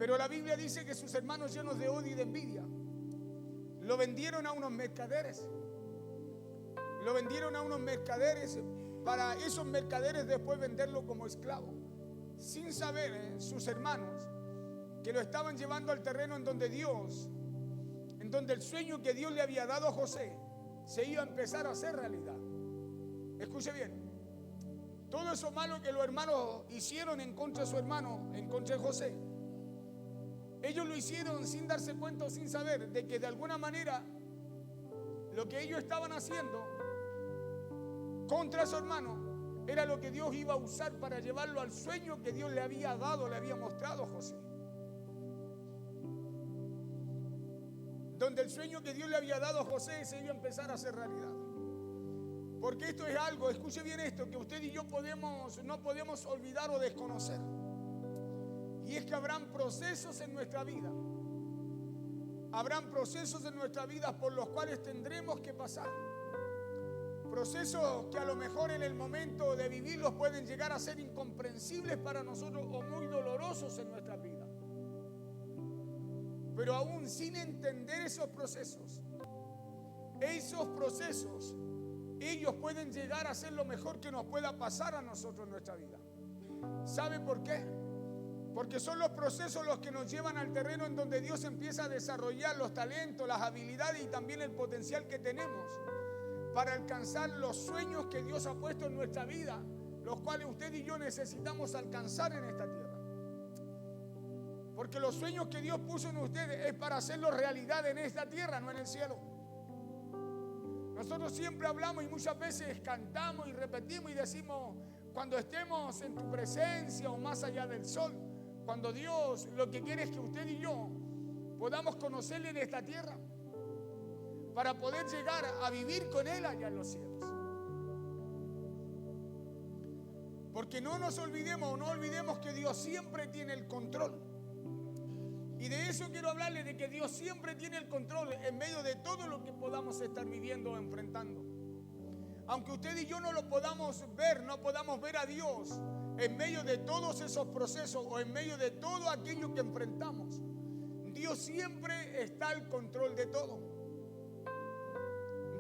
Pero la Biblia dice que sus hermanos, llenos de odio y de envidia, lo vendieron a unos mercaderes. Lo vendieron a unos mercaderes para esos mercaderes después venderlo como esclavo. Sin saber sus hermanos que lo estaban llevando al terreno en donde el sueño que Dios le había dado a José se iba a empezar a hacer realidad. Escuche bien. Todo eso malo que los hermanos hicieron en contra de su hermano, en contra de José, ellos lo hicieron sin darse cuenta o sin saber de que de alguna manera lo que ellos estaban haciendo contra su hermano era lo que Dios iba a usar para llevarlo al sueño que Dios le había dado, le había mostrado a José. Donde el sueño que Dios le había dado a José se iba a empezar a hacer realidad. Porque esto es algo, escuche bien esto, que usted y yo no podemos olvidar o desconocer. Y es que habrán procesos en nuestra vida. Habrán procesos en nuestra vida por los cuales tendremos que pasar. Procesos que a lo mejor en el momento de vivirlos pueden llegar a ser incomprensibles para nosotros o muy dolorosos en nuestra vida. Pero aún sin entender esos procesos, ellos pueden llegar a ser lo mejor que nos pueda pasar a nosotros en nuestra vida. ¿Sabe por qué? Porque son los procesos los que nos llevan al terreno en donde Dios empieza a desarrollar los talentos, las habilidades y también el potencial que tenemos para alcanzar los sueños que Dios ha puesto en nuestra vida, los cuales usted y yo necesitamos alcanzar en esta tierra. Porque los sueños que Dios puso en ustedes es para hacerlos realidad en esta tierra, no en el cielo. Nosotros siempre hablamos y muchas veces cantamos y repetimos y decimos: cuando estemos en tu presencia o más allá del sol, cuando Dios lo que quiere es que usted y yo podamos conocerle en esta tierra para poder llegar a vivir con Él allá en los cielos. Porque no nos olvidemos o no olvidemos que Dios siempre tiene el control. Y de eso quiero hablarle, de que Dios siempre tiene el control en medio de todo lo que podamos estar viviendo o enfrentando. Aunque usted y yo no lo podamos ver, no podamos ver a Dios en medio de todos esos procesos o en medio de todo aquello que enfrentamos, Dios siempre está al control de todo.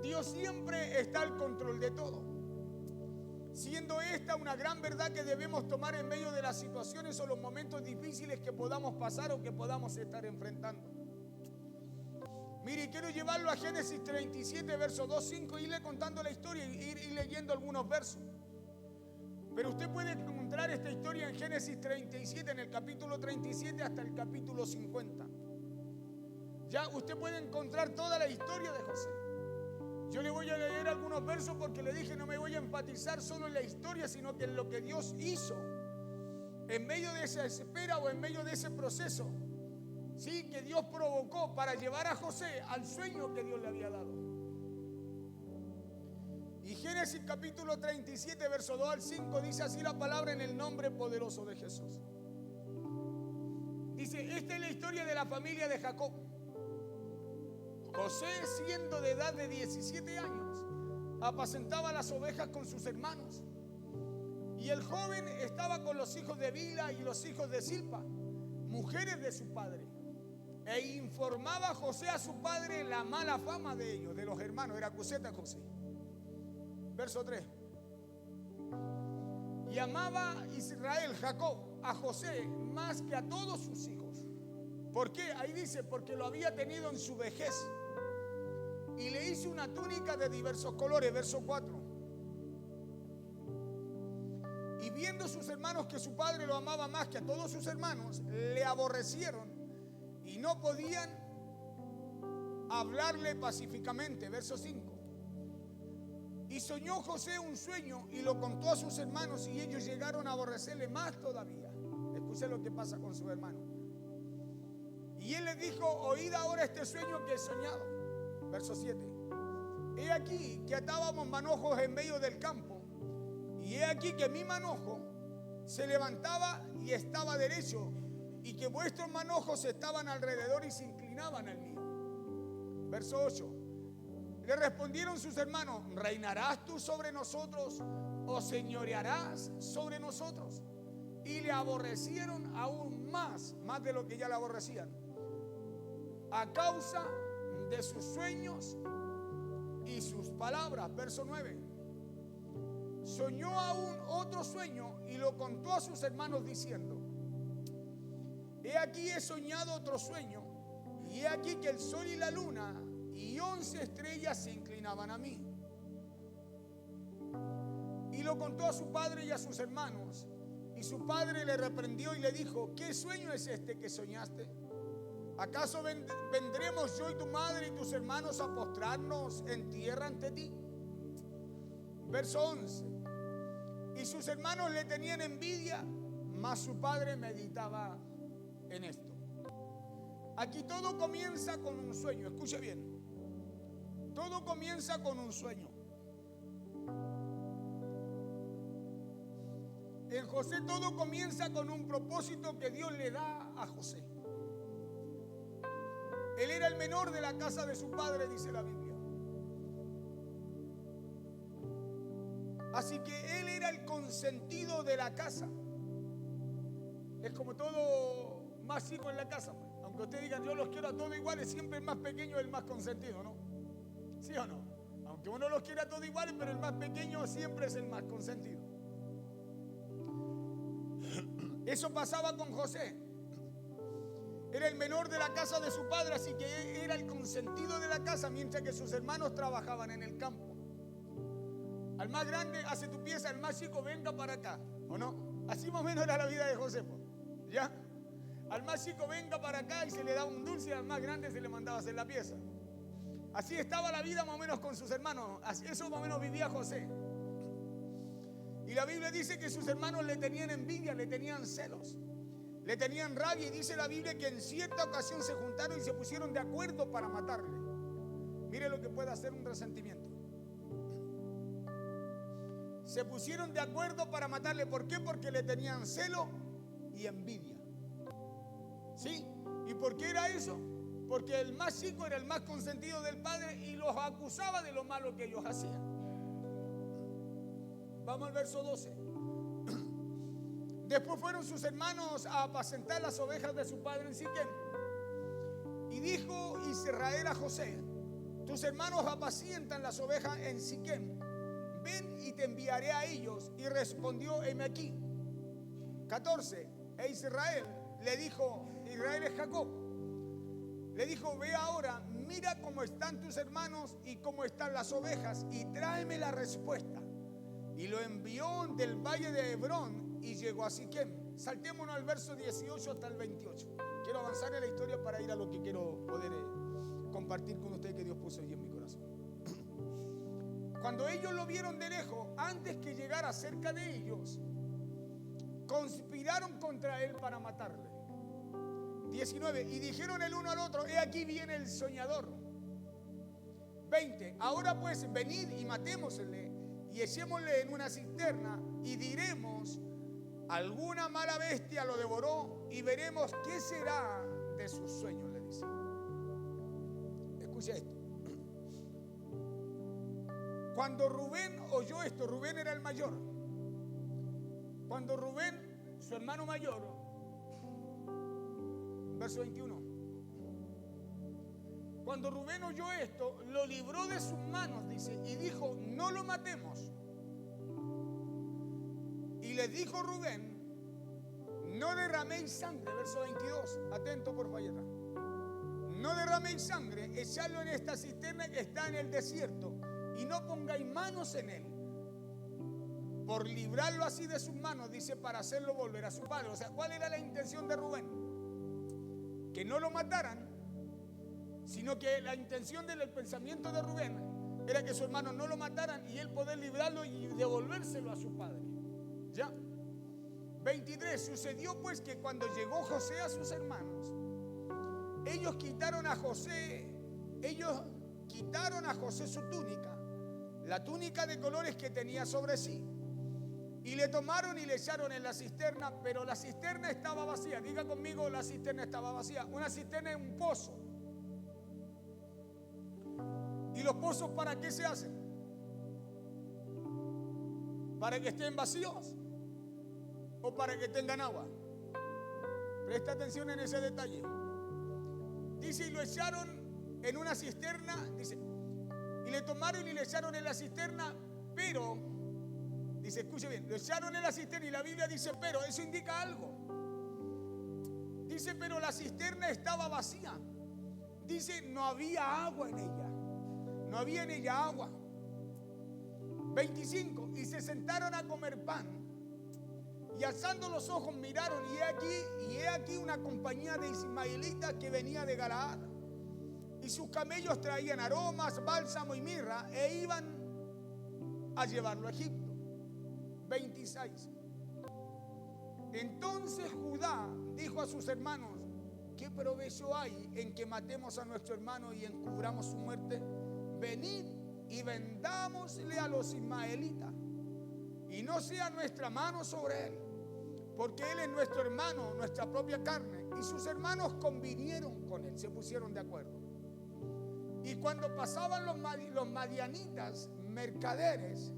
Dios siempre está al control de todo. Siendo esta una gran verdad que debemos tomar en medio de las situaciones o los momentos difíciles que podamos pasar o que podamos estar enfrentando. Mire, quiero llevarlo a Génesis 37, verso 2, 5, irle contando la historia y ir leyendo algunos versos. Pero usted puede encontrar esta historia en Génesis 37, en el capítulo 37 hasta el capítulo 50. Ya usted puede encontrar toda la historia de José. Yo le voy a leer algunos versos porque le dije no me voy a enfatizar solo en la historia, sino que en lo que Dios hizo en medio de esa espera o en medio de ese proceso, sí, que Dios provocó para llevar a José al sueño que Dios le había dado. Y Génesis capítulo 37, verso 2 al 5 dice así la palabra en el nombre poderoso de Jesús. Dice: esta es la historia de la familia de Jacob. José, siendo de edad de 17 años, apacentaba las ovejas con sus hermanos. Y el joven estaba con los hijos de Bila y los hijos de Silpa, mujeres de su padre. E informaba a José a su padre la mala fama de ellos, de los hermanos. Era coseta José. Verso 3. Y amaba Israel, Jacob, a José más que a todos sus hijos. ¿Por qué? Ahí dice, porque lo había tenido en su vejez. Y le hizo una túnica de diversos colores. Verso 4. Y viendo sus hermanos que su padre lo amaba más que a todos sus hermanos, le aborrecieron y no podían hablarle pacíficamente. Verso 5. Y soñó José un sueño y lo contó a sus hermanos y ellos llegaron a aborrecerle más todavía. Escuche lo que pasa con su hermano. Y él les dijo: oíd ahora este sueño que he soñado. Verso 7. He aquí que atábamos manojos en medio del campo, y he aquí que mi manojo se levantaba y estaba derecho, y que vuestros manojos estaban alrededor y se inclinaban al mío. Verso 8. Le respondieron sus hermanos: ¿reinarás tú sobre nosotros o señorearás sobre nosotros? Y le aborrecieron aún más de lo que ya la aborrecían, a causa de sus sueños y sus palabras. Verso 9. Soñó aún otro sueño y lo contó a sus hermanos diciendo: he aquí he soñado otro sueño, y he aquí que el sol y la luna y 11 estrellas se inclinaban a mí. Y lo contó a su padre y a sus hermanos, y su padre le reprendió y le dijo: ¿qué sueño es este que soñaste? ¿Acaso vendremos yo y tu madre y tus hermanos a postrarnos en tierra ante ti? Verso 11. Y sus hermanos le tenían envidia, mas su padre meditaba en esto. Aquí todo comienza con un sueño. Escuche bien. Todo comienza con un sueño. En José todo comienza con un propósito que Dios le da a José. Él era el menor de la casa de su padre, dice la Biblia. Así que él era el consentido de la casa. Es como todo más chico en la casa, pues. Aunque usted diga yo los quiero a todos iguales, siempre el más pequeño es el más consentido, ¿no? ¿Sí o no? Aunque uno los quiera a todos iguales, pero el más pequeño siempre es el más consentido. Eso pasaba con José. Era el menor de la casa de su padre, así que era el consentido de la casa, mientras que sus hermanos trabajaban en el campo. Al más grande hace tu pieza, al más chico venga para acá, ¿o no? Así más o menos era la vida de José, ¿ya? Al más chico venga para acá y se le daba un dulce, y al más grande se le mandaba a hacer la pieza. Así estaba la vida más o menos con sus hermanos. Así, eso más o menos vivía José. Y la Biblia dice que sus hermanos le tenían envidia, le tenían celos, le tenían rabia. Y dice la Biblia que en cierta ocasión se juntaron y se pusieron de acuerdo para matarle. Mire lo que puede hacer un resentimiento. Se pusieron de acuerdo para matarle. ¿Por qué? Porque le tenían celo y envidia. ¿Sí? ¿Y por qué era eso? Porque el más chico era el más consentido del padre y los acusaba de lo malo que ellos hacían. Vamos al verso 12. Después fueron sus hermanos a apacentar las ovejas de su padre en Siquem. Y dijo Israel a José: tus hermanos apacientan las ovejas en Siquem. Ven y te enviaré a ellos. Y respondió: heme aquí. 14. E Israel le dijo, Israel es Jacob, le dijo: ve ahora, mira cómo están tus hermanos y cómo están las ovejas, y tráeme la respuesta. Y lo envió del valle de Hebrón y llegó a Siquem. Saltémonos al verso 18 hasta el 28. Quiero avanzar en la historia para ir a lo que quiero poder compartir con ustedes que Dios puso allí en mi corazón. Cuando ellos lo vieron de lejos, antes que llegara cerca de ellos, conspiraron contra él para matarle. 19. Y dijeron el uno al otro: he aquí viene el soñador. 20. Ahora pues venid y matémosle y echémosle en una cisterna y diremos: alguna mala bestia lo devoró y veremos qué será de sus sueños, le dice. Escucha esto. Cuando Rubén oyó esto, Rubén era el mayor. Cuando Rubén, su hermano mayor, verso 21. Cuando Rubén oyó esto, lo libró de sus manos, dice, y dijo: no lo matemos. Y les dijo Rubén: no derraméis sangre, verso 22. Atento por favor. No derraméis sangre, echadlo en esta cisterna que está en el desierto, y no pongáis manos en él, por librarlo así de sus manos, dice, para hacerlo volver a su padre. O sea, ¿cuál era la intención de Rubén? Que no lo mataran, sino que la intención del pensamiento de Rubén era que sus hermanos no lo mataran y él poder librarlo y devolvérselo a su padre. ¿Ya? 23. Sucedió pues que cuando llegó José a sus hermanos, ellos quitaron a José su túnica, la túnica de colores que tenía sobre sí, y le tomaron y le echaron en la cisterna, pero la cisterna estaba vacía. Diga conmigo: la cisterna estaba vacía. Una cisterna es un pozo. ¿Y los pozos para qué se hacen? ¿Para que estén vacíos o para que tengan agua? Presta atención en ese detalle. Dice, y lo echaron en una cisterna, dice, y le tomaron y le echaron en la cisterna, pero, dice, escuche bien, lo echaron en la cisterna y la Biblia dice, pero, eso indica algo. Dice, pero la cisterna estaba vacía. Dice, no había agua en ella. No había en ella agua. 25, y se sentaron a comer pan. Y alzando los ojos miraron, y he aquí una compañía de ismaelitas que venía de Galaad. Y sus camellos traían aromas, bálsamo y mirra, e iban a llevarlo a Egipto. 26. Entonces Judá dijo a sus hermanos, ¿qué provecho hay en que matemos a nuestro hermano y encubramos su muerte? Venid y vendámosle a los ismaelitas, y no sea nuestra mano sobre él, porque él es nuestro hermano, nuestra propia carne. Y sus hermanos convinieron con él, se pusieron de acuerdo. Y cuando pasaban los madianitas, mercaderes,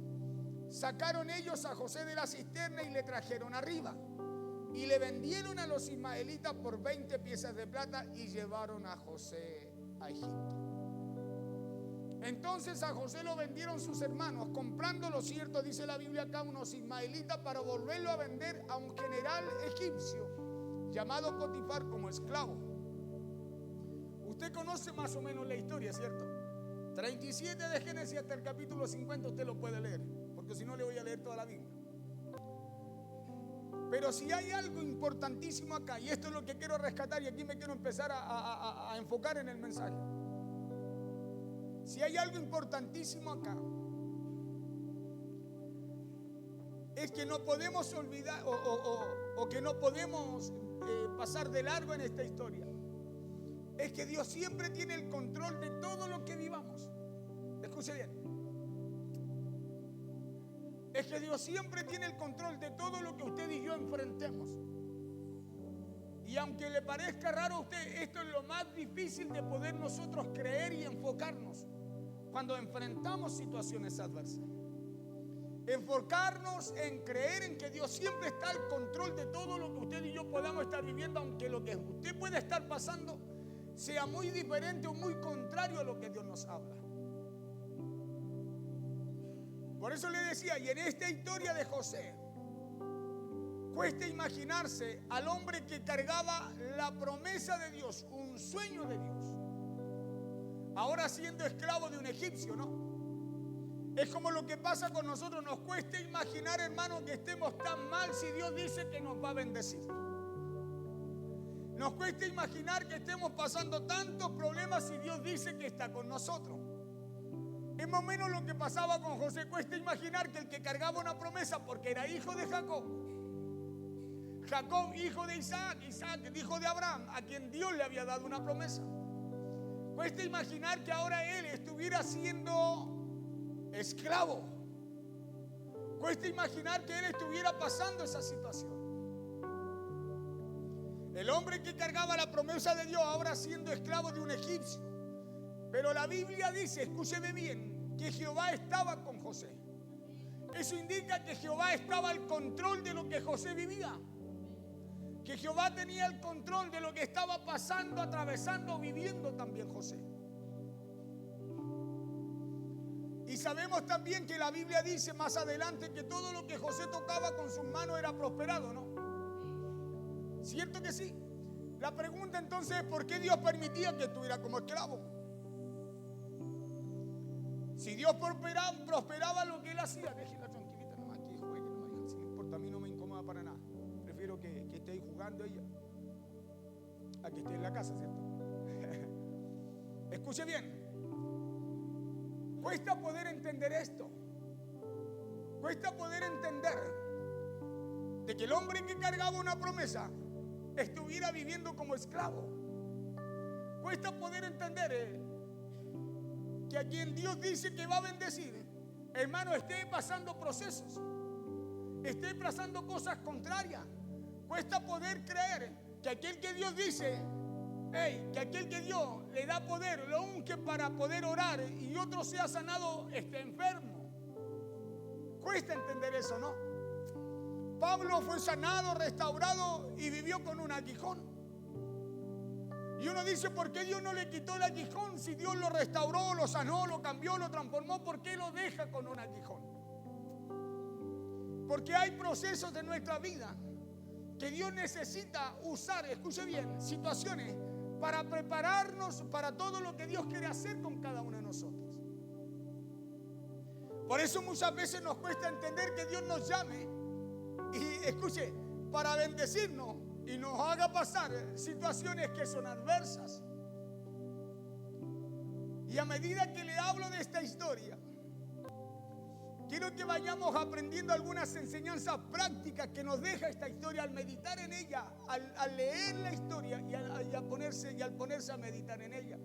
sacaron ellos a José de la cisterna y le trajeron arriba. Y le vendieron a los ismaelitas por 20 piezas de plata y llevaron a José a Egipto. Entonces a José lo vendieron sus hermanos, comprando, lo cierto, dice la Biblia acá, unos ismaelitas para volverlo a vender a un general egipcio llamado Potifar como esclavo. Usted conoce más o menos la historia, ¿cierto? 37 de Génesis hasta el capítulo 50 usted lo puede leer, porque si no le voy a leer toda la Biblia. Pero si hay algo importantísimo acá, y esto es lo que quiero rescatar, y aquí me quiero empezar a enfocar en el mensaje. Si hay algo importantísimo acá, es que no podemos olvidar o que no podemos pasar de largo en esta historia. Es que Dios siempre tiene el control de todo lo que vivamos. Escuche bien. Es que Dios siempre tiene el control de todo lo que usted y yo enfrentemos. Y aunque le parezca raro a usted, esto es lo más difícil de poder nosotros creer y enfocarnos cuando enfrentamos situaciones adversas. Enfocarnos en creer en que Dios siempre está al control de todo lo que usted y yo podamos estar viviendo, aunque lo que usted pueda estar pasando sea muy diferente o muy contrario a lo que Dios nos habla. Por eso le decía, y en esta historia de José, cuesta imaginarse al hombre que cargaba la promesa de Dios, un sueño de Dios, ahora siendo esclavo de un egipcio, ¿no? Es como lo que pasa con nosotros. Nos cuesta imaginar, hermano, que estemos tan mal si Dios dice que nos va a bendecir. Nos cuesta imaginar que estemos pasando tantos problemas si Dios dice que está con nosotros. Es más o menos lo que pasaba con José. Cuesta imaginar que el que cargaba una promesa, porque era hijo de Jacob, Jacob hijo de Isaac, Isaac hijo de Abraham, a quien Dios le había dado una promesa. Cuesta imaginar que ahora él estuviera siendo esclavo. Cuesta imaginar que él estuviera pasando esa situación. El hombre que cargaba la promesa de Dios ahora siendo esclavo de un egipcio. Pero la Biblia dice, escúcheme bien, que Jehová estaba con José. Eso indica que Jehová estaba al control de lo que José vivía. Que Jehová tenía el control de lo que estaba pasando, atravesando, viviendo también José. Y sabemos también que la Biblia dice más adelante que todo lo que José tocaba con sus manos era prosperado, ¿no? ¿Cierto que sí? La pregunta entonces es ¿por qué Dios permitía que estuviera como esclavo? Si Dios prosperaba lo que él hacía, déjela tranquilita nomás, que juegue nomás, hija, si no importa, a mí no me incomoda para nada. Prefiero que esté ahí jugando ella a que esté en la casa, ¿cierto? Escuche bien. Cuesta poder entender esto. Cuesta poder entender de que el hombre que cargaba una promesa estuviera viviendo como esclavo. Cuesta poder entender que a quien Dios dice que va a bendecir, hermano, esté pasando procesos, esté pasando cosas contrarias. Cuesta poder creer que aquel que Dios dice, que aquel que Dios le da poder, lo unge para poder orar y otro sea sanado, esté enfermo. Cuesta entender eso, ¿no? Pablo fue sanado, restaurado y vivió con un aguijón. Y uno dice, ¿por qué Dios no le quitó el aguijón? Si Dios lo restauró, lo sanó, lo cambió, lo transformó, ¿por qué lo deja con un aguijón? Porque hay procesos de nuestra vida que Dios necesita usar, escuche bien, situaciones para prepararnos para todo lo que Dios quiere hacer con cada uno de nosotros. Por eso muchas veces nos cuesta entender que Dios nos llame y, escuche, para bendecirnos y nos haga pasar situaciones que son adversas. Y a medida que le hablo de esta historia, quiero que vayamos aprendiendo algunas enseñanzas prácticas que nos deja esta historia al meditar en ella, al leer la historia y al ponerse a meditar en ella.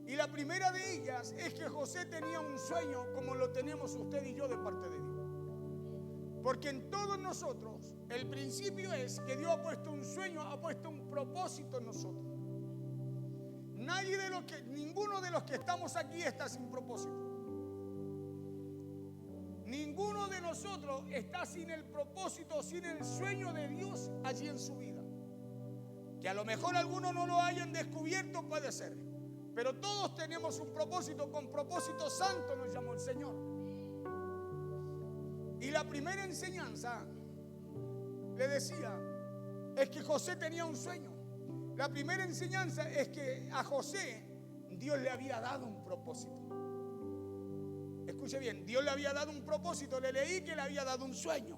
Y la primera de ellas es que José tenía un sueño como lo tenemos usted y yo de parte de Dios. Porque en todos nosotros el principio es que Dios ha puesto un sueño, ha puesto un propósito en nosotros. Ninguno de los que estamos aquí está sin propósito. Ninguno de nosotros está sin el propósito, sin el sueño de Dios allí en su vida. Que a lo mejor algunos no lo hayan descubierto, puede ser. Pero todos tenemos un propósito, con propósito santo nos llamó el Señor. Y la primera enseñanza, le decía, es que José tenía un sueño. La primera enseñanza es que a José Dios le había dado un propósito. Escuche bien, Dios le había dado un propósito. Le leí que le había dado un sueño.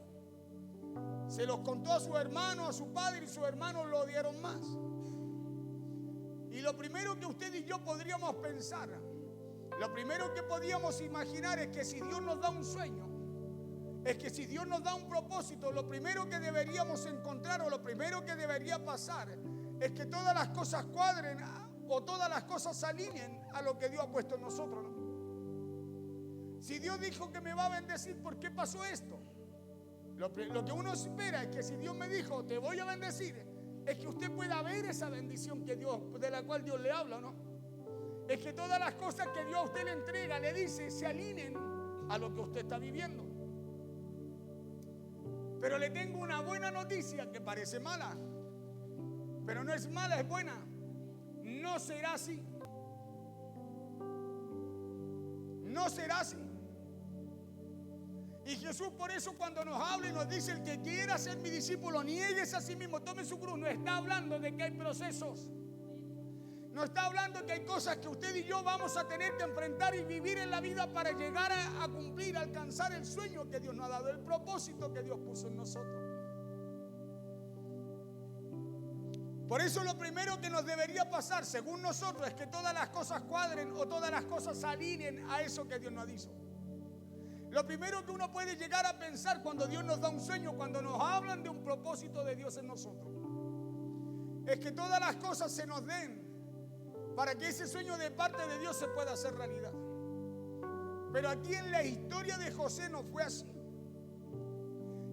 Se los contó a su hermano, a su padre, y sus hermanos lo odiaron más. Y lo primero que usted y yo podríamos pensar, lo primero que podíamos imaginar es que si Dios nos da un sueño, es que si Dios nos da un propósito, lo primero que deberíamos encontrar o lo primero que debería pasar es que todas las cosas cuadren o todas las cosas se alineen a lo que Dios ha puesto en nosotros, ¿no? Si Dios dijo que me va a bendecir, ¿por qué pasó esto? Lo que uno espera es que si Dios me dijo, te voy a bendecir, es que usted pueda ver esa bendición que Dios, de la cual Dios le habla, ¿no? Es que todas las cosas que Dios a usted le entrega, le dice, se alineen a lo que usted está viviendo. Pero le tengo una buena noticia que parece mala, pero no es mala, es buena. No será así. No será así. Y Jesús por eso cuando nos habla y nos dice, el que quiera ser mi discípulo, niéguese a sí mismo, tome su cruz. No está hablando de que hay procesos. No está hablando de que hay cosas que usted y yo vamos a tener que enfrentar y vivir en la vida para llegar a cumplir, a alcanzar el sueño que Dios nos ha dado, el propósito que Dios puso en nosotros. Por eso lo primero que nos debería pasar, según nosotros, es que todas las cosas cuadren o todas las cosas se alineen a eso que Dios nos hizo. Lo primero que uno puede llegar a pensar cuando Dios nos da un sueño, cuando nos hablan de un propósito de Dios en nosotros, es que todas las cosas se nos den para que ese sueño de parte de Dios se pueda hacer realidad. Pero aquí en la historia de José no fue así.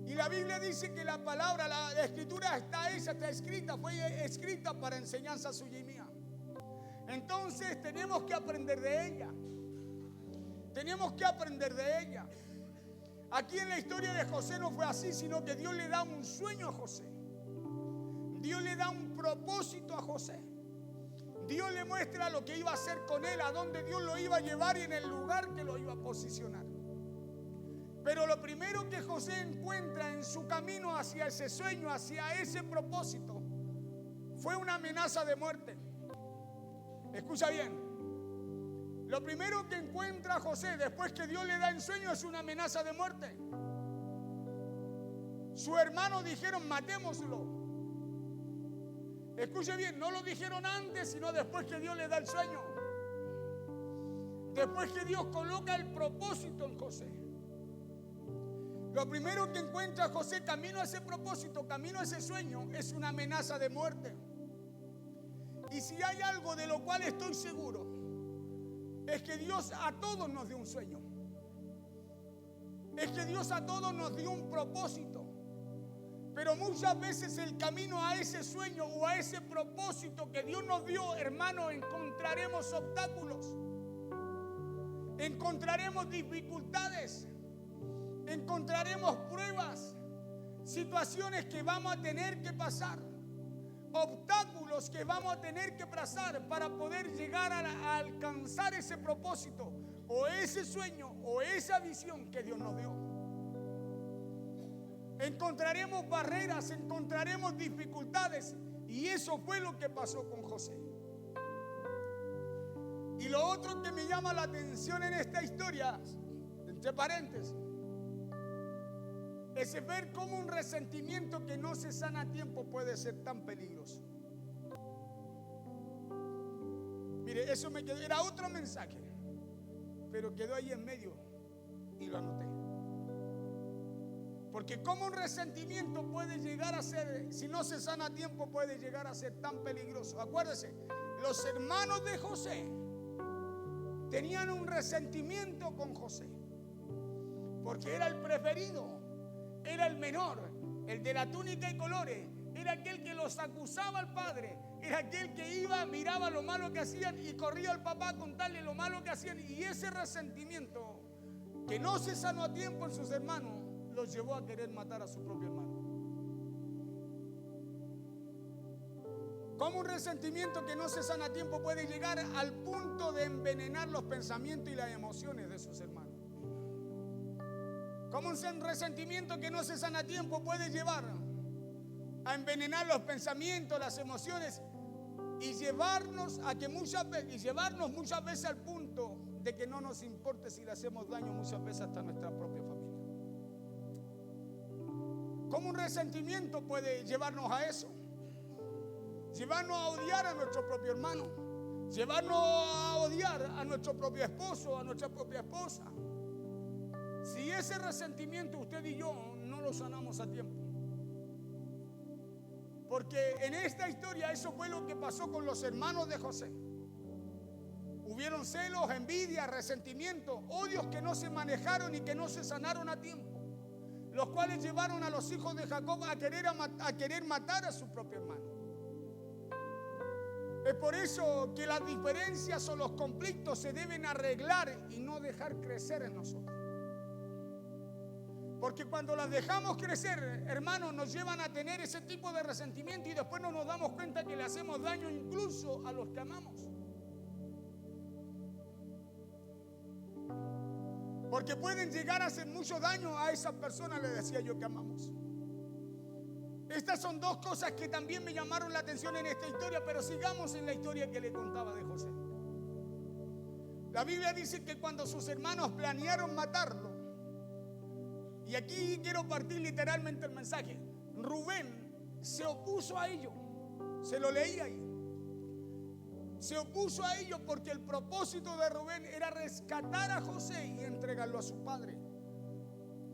Y la Biblia dice que la palabra, la escritura está escrita, fue escrita para enseñanza suya y mía. Entonces tenemos que aprender de ella. Tenemos que aprender de ella. Aquí en la historia de José no fue así, sino que Dios le da un sueño a José. Dios le da un propósito a José. Dios le muestra lo que iba a hacer con él, a dónde Dios lo iba a llevar y en el lugar que lo iba a posicionar. Pero lo primero que José encuentra en su camino hacia ese sueño, hacia ese propósito, fue una amenaza de muerte. Escucha bien. Lo primero que encuentra José después que Dios le da el sueño es una amenaza de muerte. Sus hermanos dijeron, matémoslo. Escuche bien, no lo dijeron antes, sino después que Dios le da el sueño. Después que Dios coloca el propósito en José. Lo primero que encuentra José camino a ese propósito, camino a ese sueño, es una amenaza de muerte. Y si hay algo de lo cual estoy seguro, es que Dios a todos nos dio un sueño. Es que Dios a todos nos dio un propósito. Pero muchas veces el camino a ese sueño o a ese propósito que Dios nos dio, hermano, encontraremos obstáculos. Encontraremos dificultades. encontraremos pruebas, situaciones que vamos a tener que pasar, obstáculos que vamos a tener que pasar para poder llegar a alcanzar ese propósito o ese sueño o esa visión que Dios nos dio. Encontraremos barreras, encontraremos dificultades, y eso fue lo que pasó con José. Y lo otro que me llama la atención en esta historia, entre paréntesis, es ver cómo un resentimiento que no se sana a tiempo puede ser tan peligroso. Mire, eso me quedó, era otro mensaje, pero quedó ahí en medio y lo anoté. Porque cómo un resentimiento puede llegar a ser, si no se sana a tiempo, puede llegar a ser tan peligroso. Acuérdese, los hermanos de José tenían un resentimiento con José, porque era el preferido, era el menor, el de la túnica y colores, era aquel que los acusaba al padre, era aquel que iba, miraba lo malo que hacían y corría al papá a contarle lo malo que hacían. Y ese resentimiento que no se sanó a tiempo en sus hermanos los llevó a querer matar a su propio hermano. ¿Cómo un resentimiento que no se sana a tiempo puede llegar al punto de envenenar los pensamientos y las emociones de sus hermanos? ¿Cómo un resentimiento que no se sana a tiempo puede llevar a envenenar los pensamientos, las emociones y llevarnos muchas veces al punto de que no nos importe si le hacemos daño muchas veces hasta a nuestra propia familia? ¿Cómo un resentimiento puede llevarnos a eso? Llevarnos a odiar a nuestro propio hermano, llevarnos a odiar a nuestro propio esposo, a nuestra propia esposa. Si ese resentimiento usted y yo no lo sanamos a tiempo. Porque en esta historia eso fue lo que pasó con los hermanos de José. Hubieron celos, envidia, resentimiento, odios que no se manejaron y que no se sanaron a tiempo, los cuales llevaron a los hijos de Jacob a querer matar a su propio hermano. Es por eso que las diferencias o los conflictos se deben arreglar y no dejar crecer en nosotros. Porque cuando las dejamos crecer, hermanos, nos llevan a tener ese tipo de resentimiento y después no nos damos cuenta que le hacemos daño incluso a los que amamos. Porque pueden llegar a hacer mucho daño a esas personas, le decía yo, que amamos. Estas son dos cosas que también me llamaron la atención en esta historia, pero sigamos en la historia que le contaba de José. La Biblia dice que cuando sus hermanos planearon matarlo, y aquí quiero partir literalmente el mensaje, Rubén se opuso a ello. Se lo leí ahí. Se opuso a ello porque el propósito de Rubén era rescatar a José y entregarlo a su padre.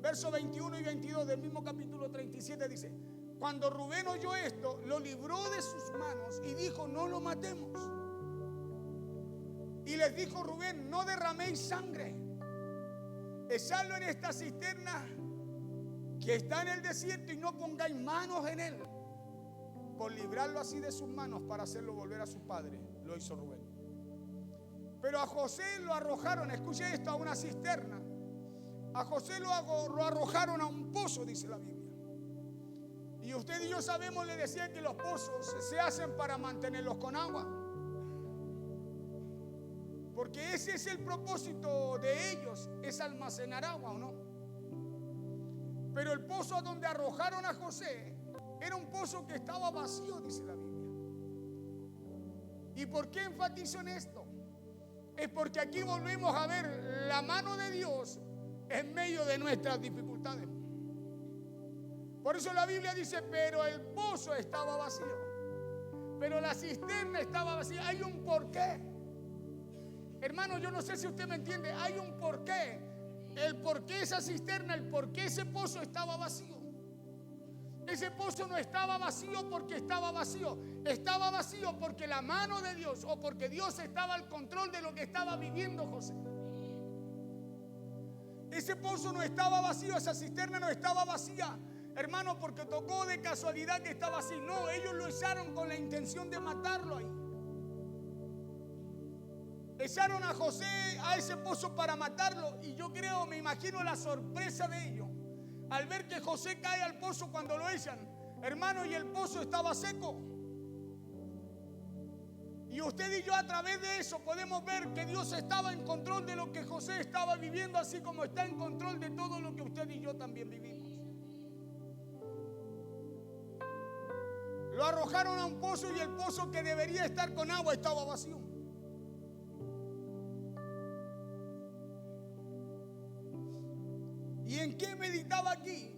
Versos 21 y 22 del mismo capítulo 37 dice: cuando Rubén oyó esto, lo libró de sus manos y dijo: no lo matemos. Y les dijo Rubén: no derraméis sangre, echadlo en esta cisterna que está en el desierto y no pongáis manos en él. Por librarlo así de sus manos para hacerlo volver a su padre, lo hizo Rubén. Pero a José lo arrojaron, escuche esto, a una cisterna. A José lo arrojaron a un pozo, dice la Biblia. Y usted y yo sabemos, le decía, que los pozos se hacen para mantenerlos con agua. Porque ese es el propósito de ellos, es almacenar agua, ¿o no? Pero el pozo a donde arrojaron a José era un pozo que estaba vacío, dice la Biblia. ¿Y por qué enfatizo en esto? Es porque aquí volvemos a ver la mano de Dios en medio de nuestras dificultades. Por eso la Biblia dice: pero el pozo estaba vacío, pero la cisterna estaba vacía. Hay un porqué. Hermano, yo no sé si usted me entiende. Hay un porqué. El porqué esa cisterna, el porqué ese pozo estaba vacío. Ese pozo no estaba vacío porque estaba vacío. Estaba vacío porque la mano de Dios, o porque Dios estaba al control de lo que estaba viviendo José. Ese pozo no estaba vacío, esa cisterna no estaba vacía, hermano, porque tocó de casualidad que estaba así. No, ellos lo echaron con la intención de matarlo ahí. echaron a José a ese pozo para matarlo. Y yo creo, me imagino la sorpresa de ellos al ver que José cae al pozo cuando lo echan, hermano, y el pozo estaba seco. Y usted y yo a través de eso podemos ver que Dios estaba en control de lo que José estaba viviendo, así como está en control de todo lo que usted y yo también vivimos. Lo arrojaron a un pozo y el pozo que debería estar con agua estaba vacío. ¿Y en qué meditaba aquí?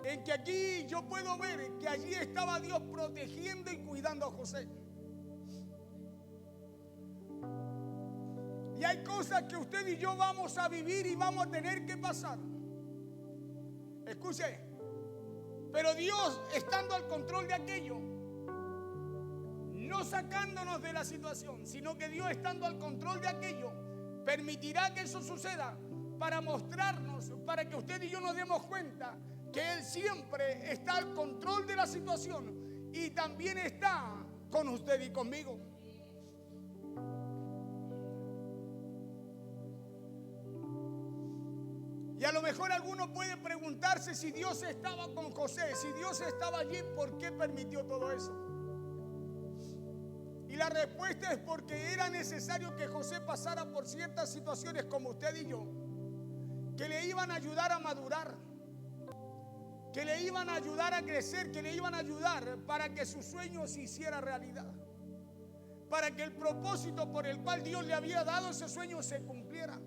En que aquí yo puedo ver que allí estaba Dios protegiendo y cuidando a José. Y hay cosas que usted y yo vamos a vivir y vamos a tener que pasar. Escuche, pero Dios estando al control de aquello, no sacándonos de la situación, sino que Dios estando al control de aquello, permitirá que eso suceda para mostrarnos, para que usted y yo nos demos cuenta que Él siempre está al control de la situación y también está con usted y conmigo. Y a lo mejor alguno puede preguntarse si Dios estaba con José, si Dios estaba allí, ¿por qué permitió todo eso? Y la respuesta es porque era necesario que José pasara por ciertas situaciones como usted y yo, que le iban a ayudar a madurar, que le iban a ayudar a crecer, que le iban a ayudar para que su sueño se hiciera realidad, para que el propósito por el cual Dios le había dado ese sueño se cumpliera.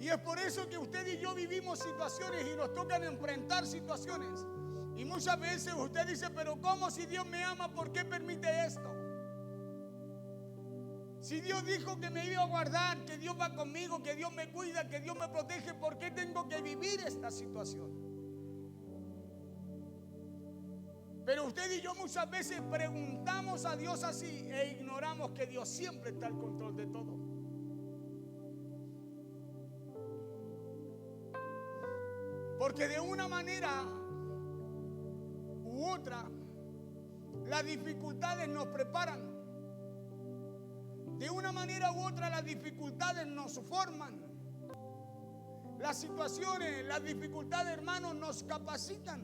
Y es por eso que usted y yo vivimos situaciones y nos tocan enfrentar situaciones. Y muchas veces usted dice, pero ¿cómo si Dios me ama? ¿Por qué permite esto? Si Dios dijo que me iba a guardar, que Dios va conmigo, que Dios me cuida, que Dios me protege, ¿por qué tengo que vivir esta situación? Pero usted y yo muchas veces preguntamos a Dios así e ignoramos que Dios siempre está al control de todo. Porque de una manera u otra, las dificultades nos preparan. De una manera u otra, las dificultades nos forman. Las situaciones, las dificultades, hermanos, nos capacitan.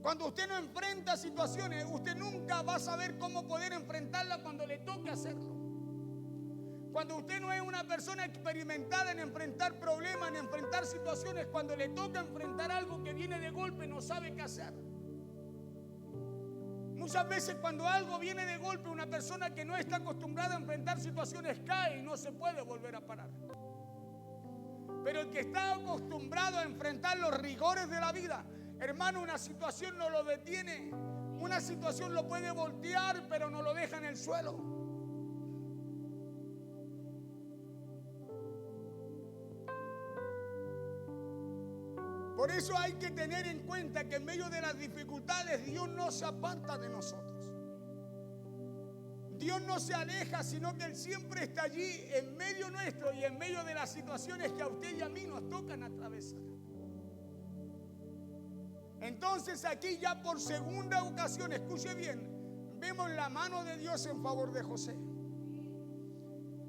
Cuando usted no enfrenta situaciones, usted nunca va a saber cómo poder enfrentarlas cuando le toque hacerlo. Cuando usted no es una persona experimentada en enfrentar problemas, en enfrentar situaciones, cuando le toca enfrentar algo que viene de golpe, no sabe qué hacer. Muchas veces cuando algo viene de golpe, una persona que no está acostumbrada a enfrentar situaciones cae y no se puede volver a parar. Pero el que está acostumbrado a enfrentar los rigores de la vida, hermano, una situación no lo detiene. Una situación lo puede voltear, pero no lo deja en el suelo. Por eso hay que tener en cuenta que en medio de las dificultades Dios no se aparta de nosotros. Dios no se aleja, sino que Él siempre está allí en medio nuestro y en medio de las situaciones que a usted y a mí nos tocan atravesar. Entonces aquí ya por segunda ocasión, escuche bien, vemos la mano de Dios en favor de José.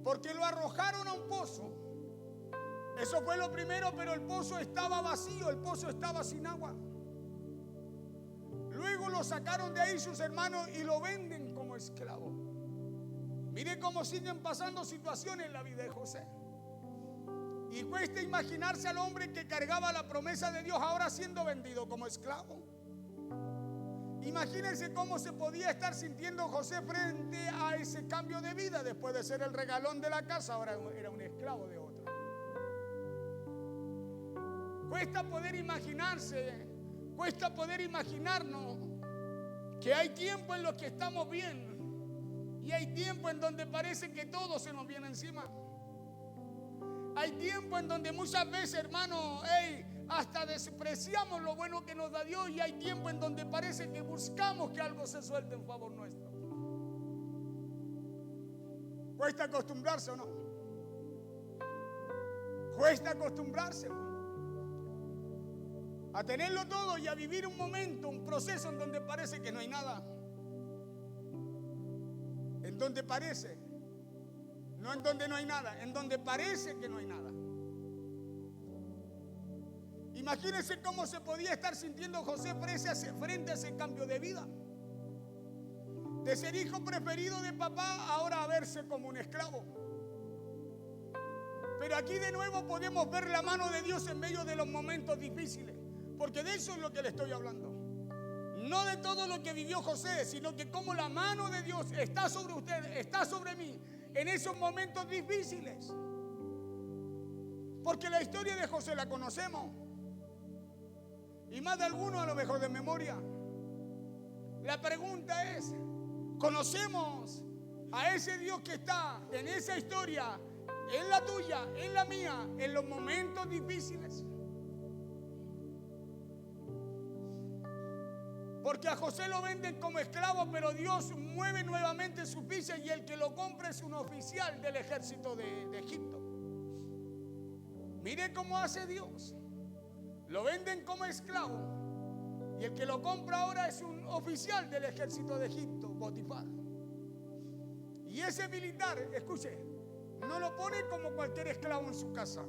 Porque lo arrojaron a un pozo. Eso fue lo primero, pero el pozo estaba vacío, el pozo estaba sin agua. Luego lo sacaron de ahí sus hermanos y lo venden como esclavo. Mire cómo siguen pasando situaciones en la vida de José. Y cuesta imaginarse al hombre que cargaba la promesa de Dios ahora siendo vendido como esclavo. Imagínense cómo se podía estar sintiendo José frente a ese cambio de vida. Después de ser el regalón de la casa, ahora era un esclavo de otra. Cuesta poder imaginarse, cuesta poder imaginarnos que hay tiempo en los que estamos bien y hay tiempo en donde parece que todo se nos viene encima. Hay tiempo en donde muchas veces, hermano, hasta despreciamos lo bueno que nos da Dios, y hay tiempo en donde parece que buscamos que algo se suelte en favor nuestro. ¿Cuesta acostumbrarse o no? Cuesta acostumbrarse a tenerlo todo y a vivir un momento, un proceso en donde parece que no hay nada. En donde parece, no en donde no hay nada, en donde parece que no hay nada. Imagínense cómo se podía estar sintiendo José frente a ese cambio de vida. De ser hijo preferido de papá, ahora a verse como un esclavo. Pero aquí de nuevo podemos ver la mano de Dios en medio de los momentos difíciles, porque de eso es lo que le estoy hablando. No de todo lo que vivió José, sino que cómo la mano de Dios está sobre usted, está sobre mí, en esos momentos difíciles. Porque la historia de José la conocemos, y más de alguno a lo mejor de memoria. La pregunta es, ¿conocemos a ese Dios que está en esa historia, en la tuya, en la mía, en los momentos difíciles? Porque a José lo venden como esclavo, pero Dios mueve nuevamente su ficha y el que lo compra es un oficial del ejército de Egipto. Mire cómo hace Dios. Lo venden como esclavo y el que lo compra ahora es un oficial del ejército de Egipto, Potifar. Y ese militar, escuche, no lo pone como cualquier esclavo en su casa,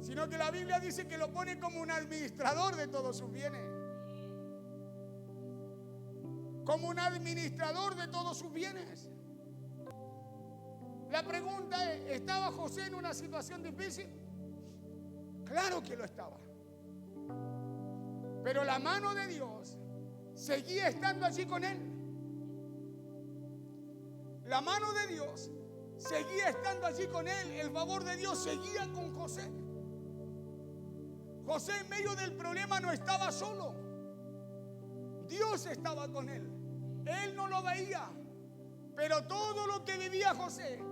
sino que la Biblia dice que lo pone como un administrador de todos sus bienes. Como un administrador de todos sus bienes. La pregunta es, ¿estaba José en una situación difícil? Claro que lo estaba. Pero la mano de Dios seguía estando allí con él. La mano de Dios seguía estando allí con él. El favor de Dios seguía con José. José en medio del problema no estaba solo. Dios estaba con él. Él no lo veía, pero todo lo que vivía José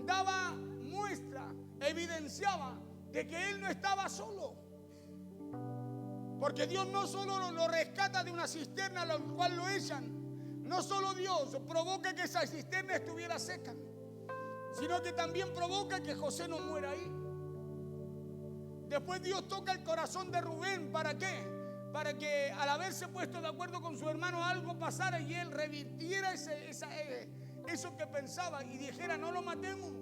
daba muestra, evidenciaba de que él no estaba solo. Porque Dios no solo lo rescata de una cisterna a la cual lo echan, no solo Dios provoca que esa cisterna estuviera seca, sino que también provoca que José no muera ahí. Después Dios toca el corazón de Rubén. ¿Para qué? Para que al haberse puesto de acuerdo con su hermano algo pasara y él revirtiera eso que pensaba y dijera: no lo matemos.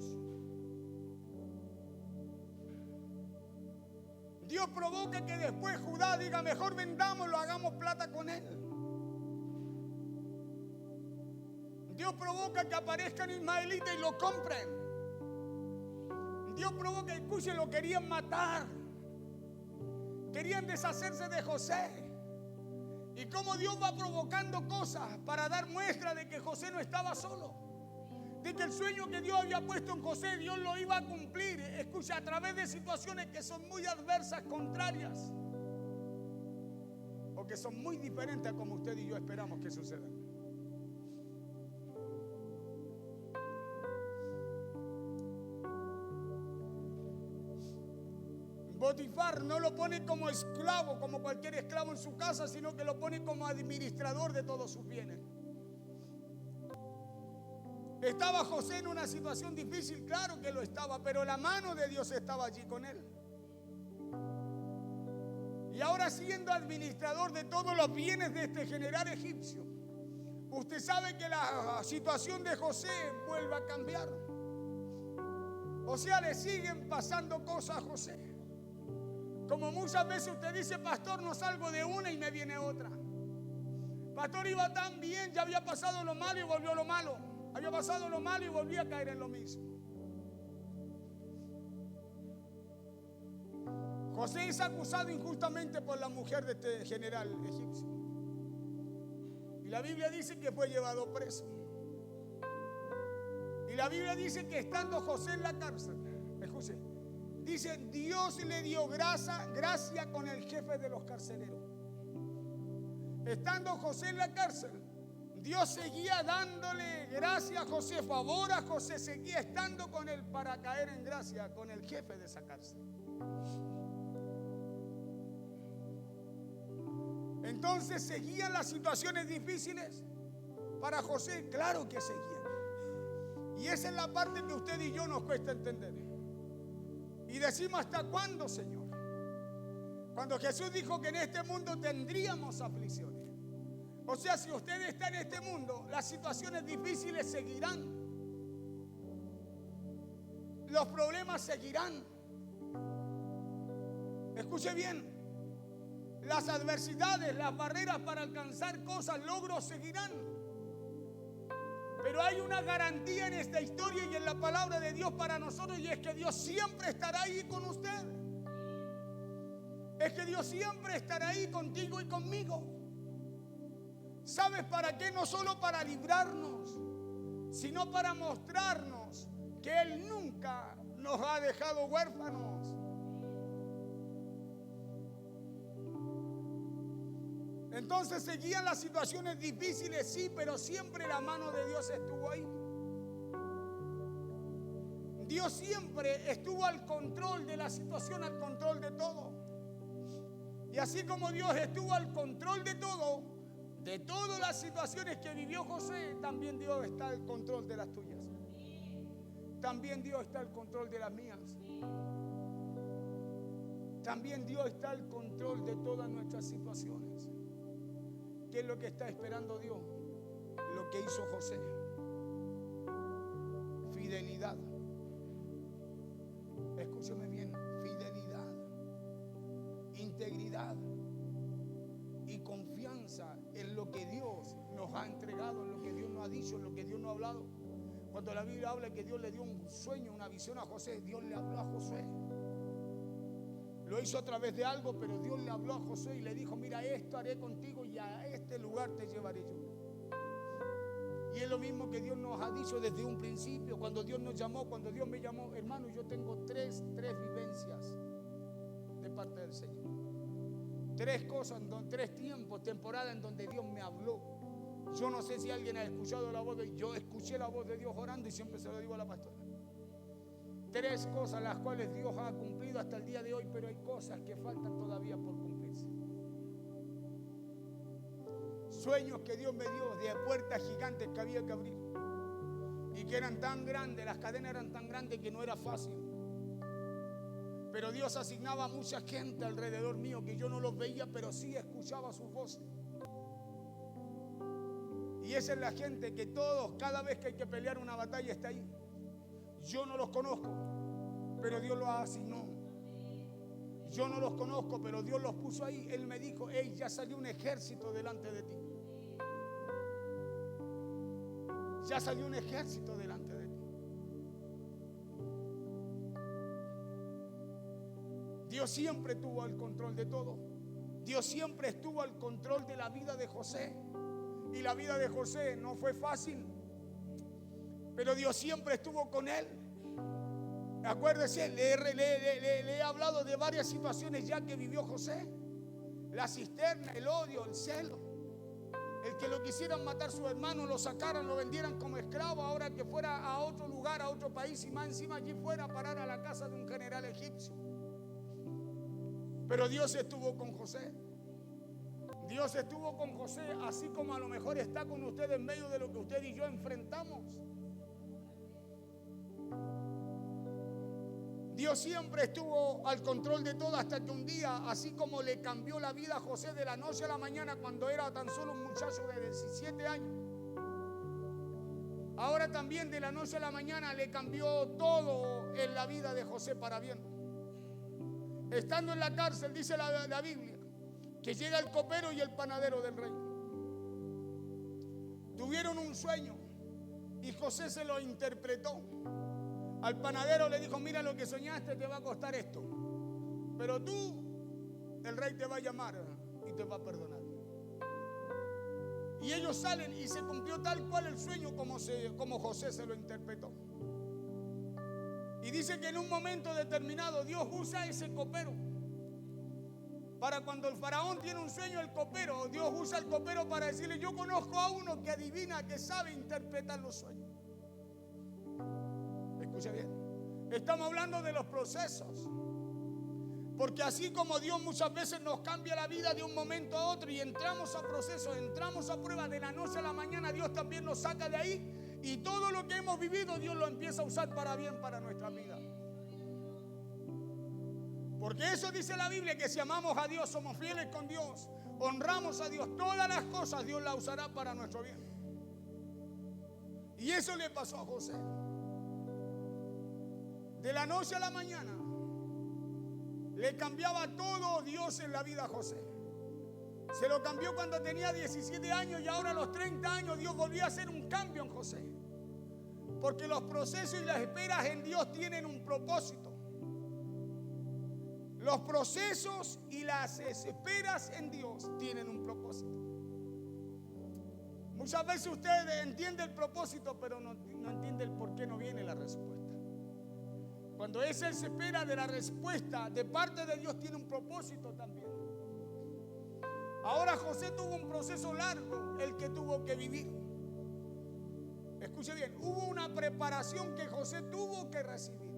Dios provoca que después Judá diga: mejor vendámoslo, hagamos plata con él. Dios provoca que aparezcan ismaelitas y lo compren. Dios provoca, escuchen, lo querían matar. Querían deshacerse de José. Y cómo Dios va provocando cosas para dar muestra de que José no estaba solo. De que el sueño que Dios había puesto en José, Dios lo iba a cumplir. Escucha, a través de situaciones que son muy adversas, contrarias, o que son muy diferentes a como usted y yo esperamos que sucedan. Potifar no lo pone como esclavo, como cualquier esclavo en su casa, sino que lo pone como administrador de todos sus bienes. ¿Estaba José en una situación difícil? Claro que lo estaba, pero la mano de Dios estaba allí con él. Y ahora, siendo administrador de todos los bienes de este general egipcio, usted sabe que la situación de José vuelve a cambiar. O sea, le siguen pasando cosas a José. Como muchas veces usted dice: pastor, no salgo de una y me viene otra. Pastor, iba tan bien, ya había pasado lo malo y volvió lo malo. Había pasado lo malo y volví a caer en lo mismo. José es acusado injustamente por la mujer de este general egipcio. Y la Biblia dice que fue llevado preso. Y la Biblia dice que estando José en la cárcel, escuche, dice: Dios le dio gracia con el jefe de los carceleros. Estando José en la cárcel, Dios seguía dándole gracia a José, favor a José, seguía estando con él para caer en gracia con el jefe de esa cárcel. Entonces, ¿seguían las situaciones difíciles para José? Claro que seguían. Y esa es la parte que usted y yo nos cuesta entender. Y decimos: ¿hasta cuándo, Señor? Cuando Jesús dijo que en este mundo tendríamos aflicciones. O sea, si usted está en este mundo, las situaciones difíciles seguirán. Los problemas seguirán. Escuche bien. Las adversidades, las barreras para alcanzar cosas, logros seguirán. Pero hay una garantía en esta historia y en la palabra de Dios para nosotros, y es que Dios siempre estará ahí con usted. Es que Dios siempre estará ahí contigo y conmigo. ¿Sabes para qué? No solo para librarnos, sino para mostrarnos que Él nunca nos ha dejado huérfanos. Entonces seguían las situaciones difíciles, sí, pero siempre la mano de Dios estuvo ahí. Dios siempre estuvo al control de la situación, al control de todo. Y así como Dios estuvo al control de todo, de todas las situaciones que vivió José, también Dios está al control de las tuyas. También Dios está al control de las mías. También Dios está al control de todas nuestras situaciones. ¿Qué es lo que está esperando Dios? Lo que hizo José. Fidelidad. Escúcheme bien. Fidelidad, integridad y confianza en lo que Dios nos ha entregado, en lo que Dios nos ha dicho, en lo que Dios nos ha hablado. Cuando la Biblia habla que Dios le dio un sueño, una visión a José, Dios le habló a José. Lo hizo a través de algo, pero Dios le habló a José y le dijo: mira, esto haré contigo y a este lugar te llevaré yo. Y es lo mismo que Dios nos ha dicho desde un principio. Cuando Dios nos llamó, cuando Dios me llamó, hermano, yo tengo tres vivencias de parte del Señor. Tres cosas, tres tiempos, temporadas en donde Dios me habló. Yo no sé si alguien ha escuchado la voz de Dios. Yo escuché la voz de Dios orando y siempre se lo digo a la pastora. Tres cosas las cuales Dios ha cumplido hasta el día de hoy, pero hay cosas que faltan todavía por cumplirse. Sueños que Dios me dio de puertas gigantes que había que abrir y que eran tan grandes, las cadenas eran tan grandes que no era fácil. Pero Dios asignaba a mucha gente alrededor mío que yo no los veía, pero sí escuchaba sus voces. Y esa es la gente que todos, cada vez que hay que pelear una batalla, está ahí. Yo no los conozco, pero Dios los asignó. Yo no los conozco, pero Dios los puso ahí. Él me dijo: hey, ya salió un ejército delante de ti. Ya salió un ejército delante de ti. Dios siempre tuvo el control de todo. Dios siempre estuvo al control de la vida de José. Y la vida de José no fue fácil, pero Dios siempre estuvo con él. Acuérdese, le he hablado de varias situaciones ya que vivió José. La cisterna, el odio, el celo. El que lo quisieran matar sus hermanos, lo sacaran, lo vendieran como esclavo. Ahora que fuera a otro lugar, a otro país, y más encima allí fuera a parar a la casa de un general egipcio. Pero Dios estuvo con José. Dios estuvo con José, así como a lo mejor está con usted en medio de lo que usted y yo enfrentamos. Dios siempre estuvo al control de todo, hasta que un día, así como le cambió la vida a José de la noche a la mañana cuando era tan solo un muchacho de 17 años, ahora también de la noche a la mañana le cambió todo en la vida de José para bien. Estando en la cárcel, dice la Biblia, que llega el copero y el panadero del rey. Tuvieron un sueño y José se lo interpretó. Al panadero le dijo: mira, lo que soñaste te va a costar esto, pero tú, el rey te va a llamar y te va a perdonar. Y ellos salen y se cumplió tal cual el sueño como José se lo interpretó. Y dice que en un momento determinado Dios usa ese copero. Para cuando el faraón tiene un sueño, el copero, Dios usa el copero para decirle: yo conozco a uno que adivina, que sabe interpretar los sueños. Escucha bien. Estamos hablando de los procesos. Porque así como Dios muchas veces nos cambia la vida de un momento a otro y entramos a procesos, entramos a pruebas de la noche a la mañana, Dios también nos saca de ahí y todo lo que hemos vivido Dios lo empieza a usar para bien para nuestra vida. Porque eso dice la Biblia, que si amamos a Dios, somos fieles con Dios, honramos a Dios, todas las cosas Dios las usará para nuestro bien. Y eso le pasó a José. De la noche a la mañana le cambiaba todo Dios en la vida a José. Se lo cambió cuando tenía 17 años y ahora a los 30 años Dios volvió a hacer un cambio en José. Porque los procesos y las esperas en Dios tienen un propósito. Los procesos y las esperas en Dios tienen un propósito. Muchas veces usted entiende el propósito, pero no entiende el por qué no viene la respuesta. Cuando esa se espera de la respuesta de parte de Dios, tiene un propósito también. Ahora José tuvo un proceso largo, el que tuvo que vivir. Escuche bien, hubo una preparación que José tuvo que recibir.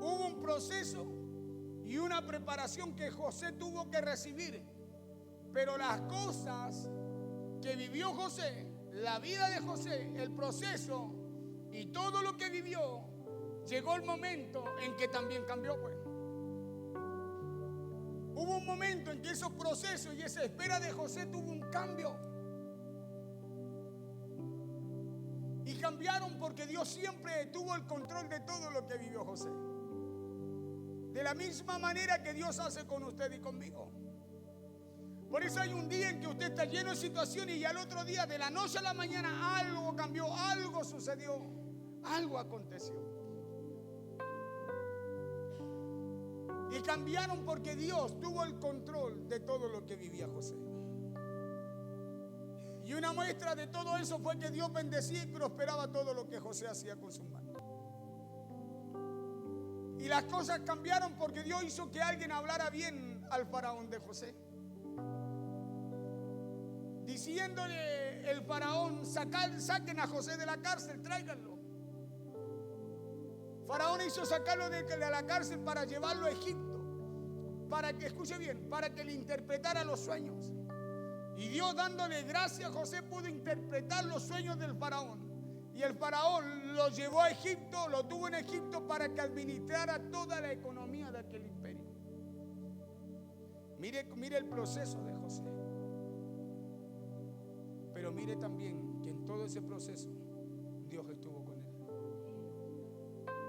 Hubo un proceso y una preparación que José tuvo que recibir. Pero las cosas que vivió José, la vida de José, el proceso y todo lo que vivió, llegó el momento en que también cambió, pues. Hubo un momento en que esos procesos y esa espera de José tuvo un cambio. Y cambiaron porque Dios siempre tuvo el control de todo lo que vivió José. De la misma manera que Dios hace con usted y conmigo. Por eso hay un día en que usted está lleno de situaciones y al otro día, de la noche a la mañana, algo cambió, algo sucedió, algo aconteció. Y cambiaron porque Dios tuvo el control de todo lo que vivía José. Y una muestra de todo eso fue que Dios bendecía y prosperaba todo lo que José hacía con sus manos. Y las cosas cambiaron porque Dios hizo que alguien hablara bien al faraón de José. Diciéndole el faraón: saquen a José de la cárcel, tráiganlo. Faraón hizo sacarlo de la cárcel para llevarlo a Egipto, para que, escuche bien, para que le interpretara los sueños. Y Dios, dándole gracia a José, pudo interpretar los sueños del faraón. Y el faraón lo llevó a Egipto, lo tuvo en Egipto para que administrara toda la economía de aquel imperio. Mire el proceso de José. Pero mire también que en todo ese proceso Dios estuvo con él.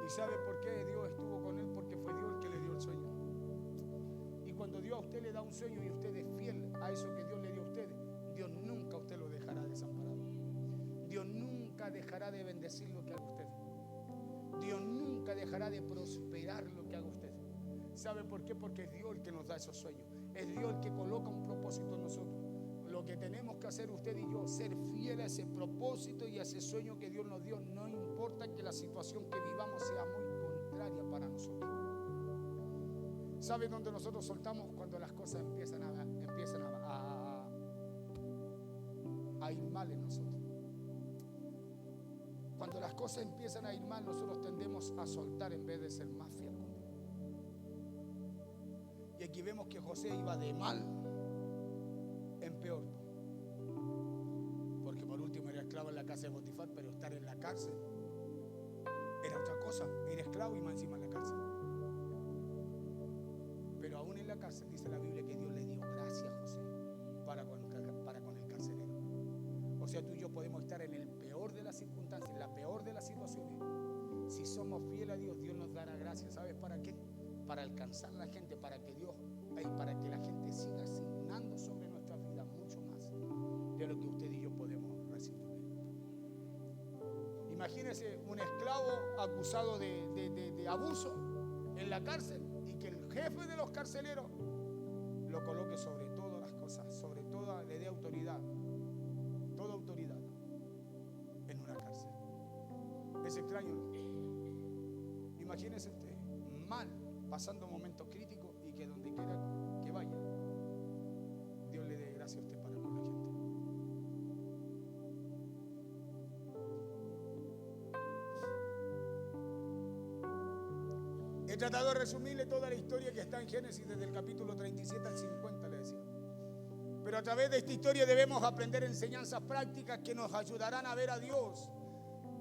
¿Y sabe por qué Dios estuvo con él? Porque fue Dios el que le dio el sueño. Y cuando Dios a usted le da un sueño y usted es fiel a eso que Dios le dio a usted, Dios nunca a usted lo dejará desamparado. Dios nunca dejará de bendecir lo que haga usted. Dios nunca dejará de prosperar lo que haga usted. ¿Sabe por qué? Porque es Dios el que nos da esos sueños. Es Dios el que coloca un propósito en nosotros. Lo que tenemos que hacer usted y yo, ser fiel a ese propósito y a ese sueño que Dios nos dio, no importa que la situación que vivamos sea muy contraria para nosotros. ¿Sabe dónde nosotros soltamos? Cuando las cosas empiezan a ir mal en nosotros. Cuando las cosas empiezan a ir mal, nosotros tendemos a soltar en vez de ser más fiel con Dios. Y aquí vemos que José iba de mal en peor. Porque por último era esclavo en la casa de Potifar, pero estar en la cárcel era otra cosa. Era esclavo y más encima en la cárcel. Pero aún en la cárcel dice la Biblia que Dios le dio gracia a José para con el carcelero. O sea, tú y yo podemos estar en el peor de las circunstancias, en la peor de las situaciones. Si somos fieles a Dios, Dios nos dará gracia. ¿Sabes para qué? Para alcanzar a la gente, para que la gente siga asignando sobre nuestras vidas mucho más de lo que usted y yo podemos recibir. Imagínese un esclavo acusado de abuso en la cárcel y que el jefe de los carceleros lo coloque sobre todas las cosas, sobre toda, le dé autoridad, toda autoridad en una cárcel. Es extraño, ¿no? Imagínese usted, mal, pasando momentos críticos y que donde quiera que vaya, Dios le dé gracia a usted para con la gente. He tratado de resumirle toda la historia que está en Génesis desde el capítulo 37 al 50, le decía. Pero a través de esta historia debemos aprender enseñanzas prácticas que nos ayudarán a ver a Dios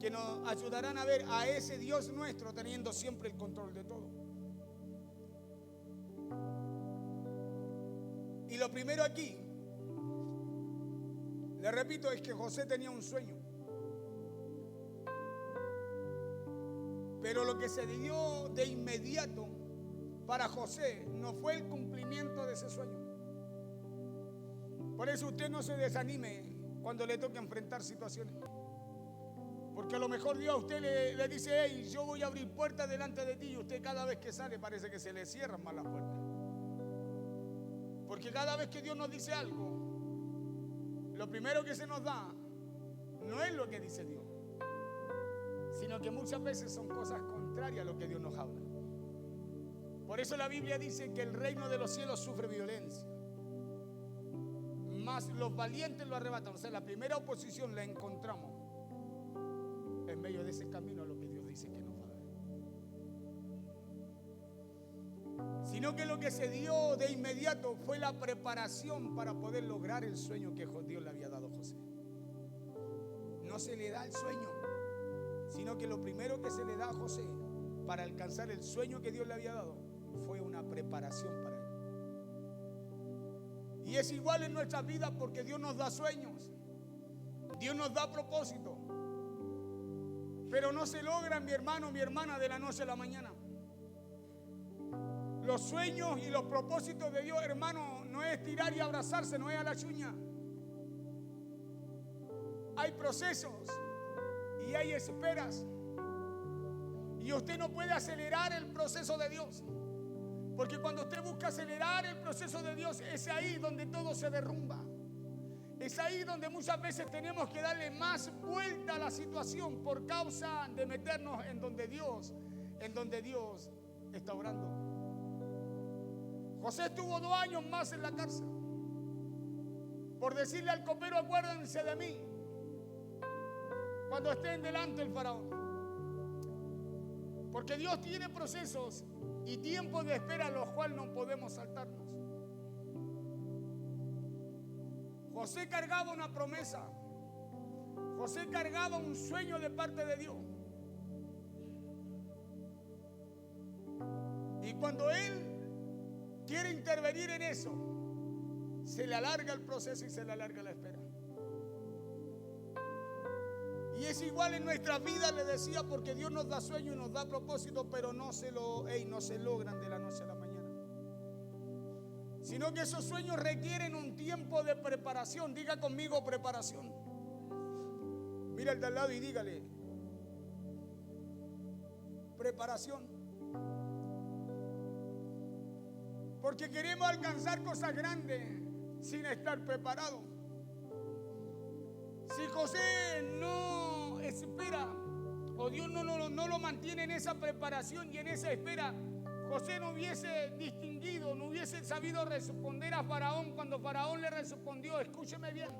que nos ayudarán a ver a ese Dios nuestro teniendo siempre el control de todo. Y lo primero aquí, le repito, es que José tenía un sueño. Pero lo que se dio de inmediato para José no fue el cumplimiento de ese sueño. Por eso usted no se desanime cuando le toque enfrentar situaciones. Porque a lo mejor Dios a usted le dice, hey, yo voy a abrir puertas delante de ti, y usted cada vez que sale parece que se le cierran más las puertas. Porque cada vez que Dios nos dice algo, lo primero que se nos da no es lo que dice Dios, sino que muchas veces son cosas contrarias a lo que Dios nos habla. Por eso la Biblia dice que el reino de los cielos sufre violencia, mas los valientes lo arrebatan. O sea, la primera oposición la encontramos en medio de ese camino a lo que Dios dice que nos va a dar. Sino que lo que se dio de inmediato fue la preparación para poder lograr el sueño que Dios le había dado a José. No se le da el sueño, sino que lo primero que se le da a José para alcanzar el sueño que Dios le había dado fue una preparación para él. Y es igual en nuestras vidas, porque Dios nos da sueños, Dios nos da propósito, pero no se logran, mi hermano, mi hermana, de la noche a la mañana. Los sueños y los propósitos de Dios, hermano, no es tirar y abrazarse, no es a la chuña. Hay procesos y hay esperas. Y usted no puede acelerar el proceso de Dios. Porque cuando usted busca acelerar el proceso de Dios, es ahí donde todo se derrumba. Es ahí donde muchas veces tenemos que darle más vuelta a la situación por causa de meternos en donde Dios está obrando. José estuvo 2 años más en la cárcel por decirle al copero, acuérdense de mí cuando estén delante del faraón. Porque Dios tiene procesos y tiempos de espera a los cuales no podemos saltarnos. José cargaba una promesa. José cargaba un sueño de parte de Dios. Y cuando él quiere intervenir en eso, se le alarga el proceso y se le alarga la espera. Y es igual en nuestras vidas, le decía, porque Dios nos da sueño y nos da propósito, pero no se logran de la noche a la mañana. Sino que esos sueños requieren un tiempo de preparación. Diga conmigo, preparación. Mira al de al lado y dígale, preparación. Porque queremos alcanzar cosas grandes sin estar preparados. Si José no espera, o Dios no lo mantiene en esa preparación y en esa espera, José no hubiese distinguido, no hubiese sabido responder a Faraón cuando Faraón le respondió, escúcheme bien,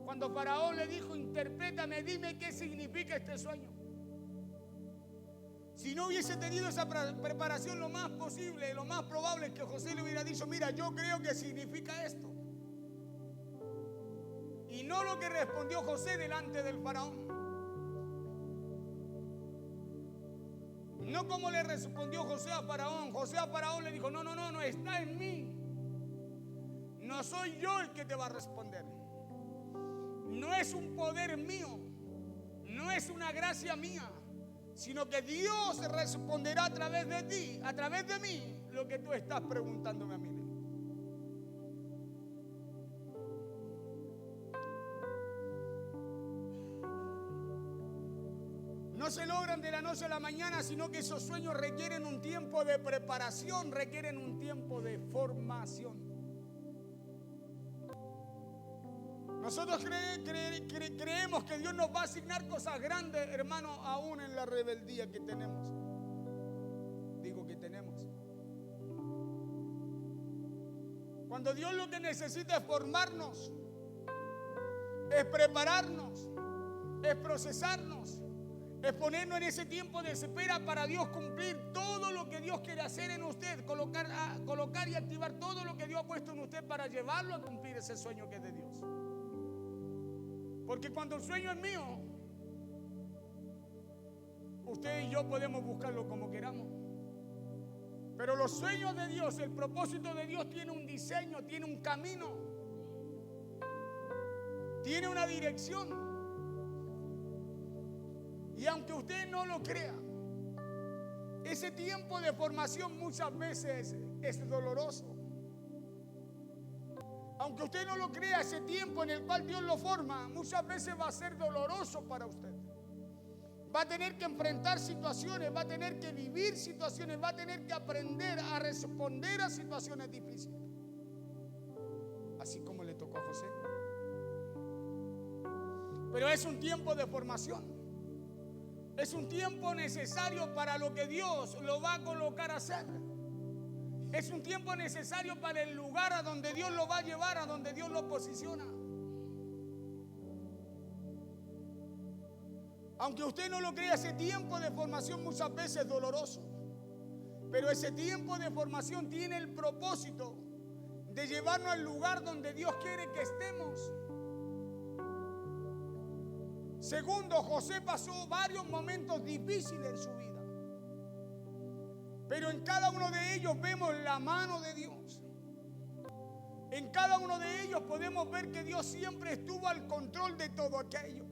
cuando Faraón le dijo, interprétame, dime qué significa este sueño. Si no hubiese tenido esa preparación, lo más posible, lo más probable es que José le hubiera dicho, mira, yo creo que significa esto. Y no lo que respondió José delante del faraón. No como le respondió José a Faraón. José a Faraón le dijo, no, está en mí. No soy yo el que te va a responder. No es un poder mío, no es una gracia mía, sino que Dios responderá a través de ti, a través de mí, lo que tú estás preguntándome a mí. No se logran de la noche a la mañana, sino que esos sueños requieren un tiempo de preparación, requieren un tiempo de formación. Nosotros creemos que Dios nos va a asignar cosas grandes, hermano, aún en la rebeldía que tenemos. Digo que tenemos. Cuando Dios lo que necesita es formarnos, es prepararnos, es procesarnos, es ponernos en ese tiempo de espera para Dios cumplir todo lo que Dios quiere hacer en usted, colocar y activar todo lo que Dios ha puesto en usted para llevarlo a cumplir ese sueño que es de Dios. Porque cuando el sueño es mío, Usted y yo podemos buscarlo como queramos. Pero los sueños de Dios, el propósito de Dios tiene un diseño, tiene un camino, tiene una dirección. Y aunque usted no lo crea, ese tiempo de formación muchas veces es doloroso. Aunque usted no lo crea, ese tiempo en el cual Dios lo forma muchas veces va a ser doloroso para usted. Va a tener que enfrentar situaciones, va a tener que vivir situaciones, va a tener que aprender a responder a situaciones difíciles. Así como le tocó a José. Pero es un tiempo de formación. Es un tiempo necesario para lo que Dios lo va a colocar a hacer. Es un tiempo necesario para el lugar a donde Dios lo va a llevar, a donde Dios lo posiciona. Aunque usted no lo crea, ese tiempo de formación muchas veces es doloroso. Pero ese tiempo de formación tiene el propósito de llevarnos al lugar donde Dios quiere que estemos. Segundo, José pasó varios momentos difíciles en su vida. Pero en cada uno de ellos vemos la mano de Dios. En cada uno de ellos podemos ver que Dios siempre estuvo al control de todo aquello.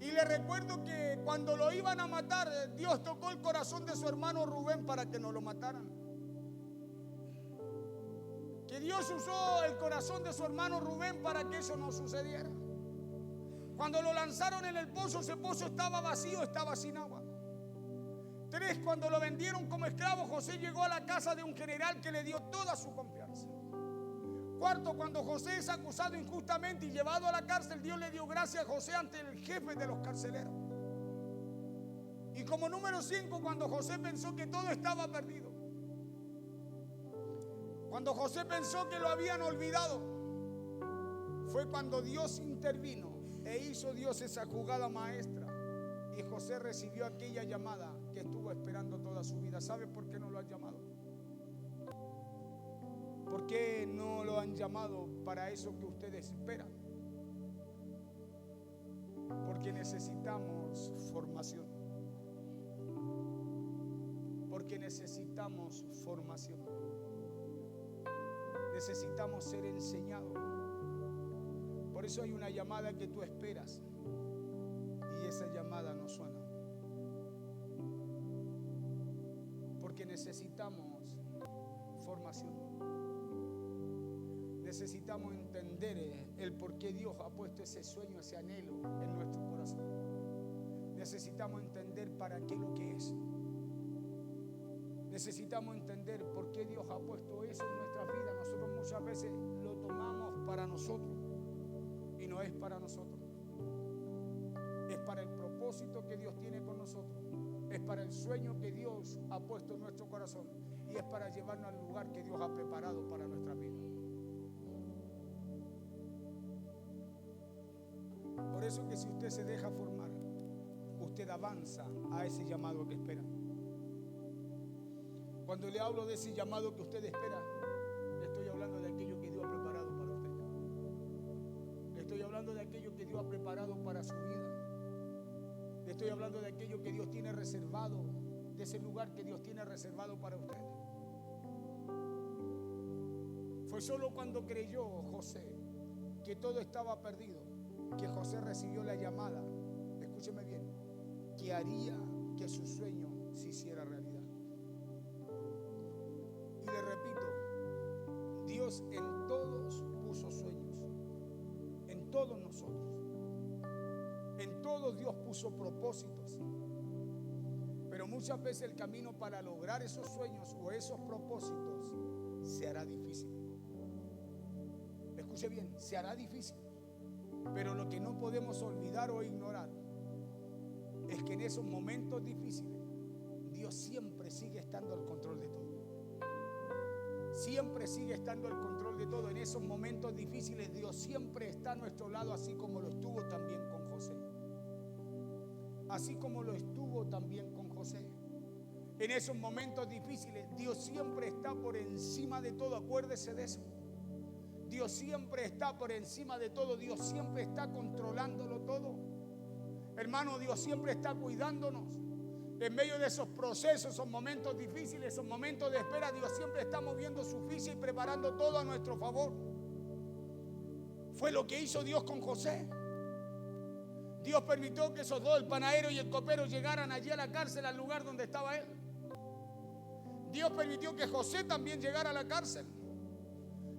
Y le recuerdo que cuando lo iban a matar, Dios tocó el corazón de su hermano Rubén para que no lo mataran. Que Dios usó el corazón de su hermano Rubén para que eso no sucediera. Cuando lo lanzaron en el pozo, ese pozo estaba vacío, estaba sin agua. 3, cuando lo vendieron como esclavo, José llegó a la casa de un general que le dio toda su confianza. 4, cuando José es acusado injustamente y llevado a la cárcel, Dios le dio gracia a José ante el jefe de los carceleros. Y como número 5, cuando José pensó que todo estaba perdido, cuando José pensó que lo habían olvidado, fue cuando Dios intervino e hizo Dios esa jugada maestra. Y José recibió aquella llamada que estuvo esperando toda su vida. ¿Sabe por qué no lo han llamado? ¿Por qué no lo han llamado para eso que ustedes esperan? Porque necesitamos formación. Porque necesitamos formación. Necesitamos ser enseñados. Por eso hay una llamada que tú esperas y esa llamada no suena. Porque necesitamos formación. Necesitamos entender el por qué Dios ha puesto ese sueño, ese anhelo en nuestro corazón. Necesitamos entender para qué lo que es. Necesitamos entender por qué Dios ha puesto eso en nuestra vida. Nosotros muchas veces lo tomamos para nosotros y no es para nosotros. Es para el propósito que Dios tiene con nosotros. Es para el sueño que Dios ha puesto en nuestro corazón y es para llevarnos al lugar que Dios ha preparado para nuestra vida. Por eso que si usted se deja formar, usted avanza a ese llamado que espera. Cuando le hablo de ese llamado que usted espera, le estoy hablando de aquello que Dios ha preparado para usted. Le estoy hablando de aquello que Dios ha preparado para su vida. Le estoy hablando de aquello que Dios tiene reservado, de ese lugar que Dios tiene reservado para usted. Fue solo cuando creyó José que todo estaba perdido, que José recibió la llamada, escúcheme bien, que haría que su sueño se hiciera realidad. Y le repito, Dios en todos puso sueños, en todos nosotros. En todos Dios puso propósitos. Pero muchas veces el camino para lograr esos sueños o esos propósitos se hará difícil. Escuche bien, se hará difícil. Pero lo que no podemos olvidar o ignorar es que en esos momentos difíciles Dios siempre sigue estando al control de todo. Siempre sigue estando al control de todo. En esos momentos difíciles Dios siempre está a nuestro lado, así como lo estuvo también con José. Así como lo estuvo también con José. En esos momentos difíciles Dios siempre está por encima de todo. Acuérdese de eso. Dios siempre está por encima de todo. Dios siempre está controlándolo todo. Hermano, Dios siempre está cuidándonos. En medio de esos procesos, esos momentos difíciles, esos momentos de espera, Dios siempre está moviendo su ficha y preparando todo a nuestro favor. Fue lo que hizo Dios con José. Dios permitió que esos dos, el panadero y el copero, llegaran allí a la cárcel, al lugar donde estaba él. Dios permitió que José también llegara a la cárcel.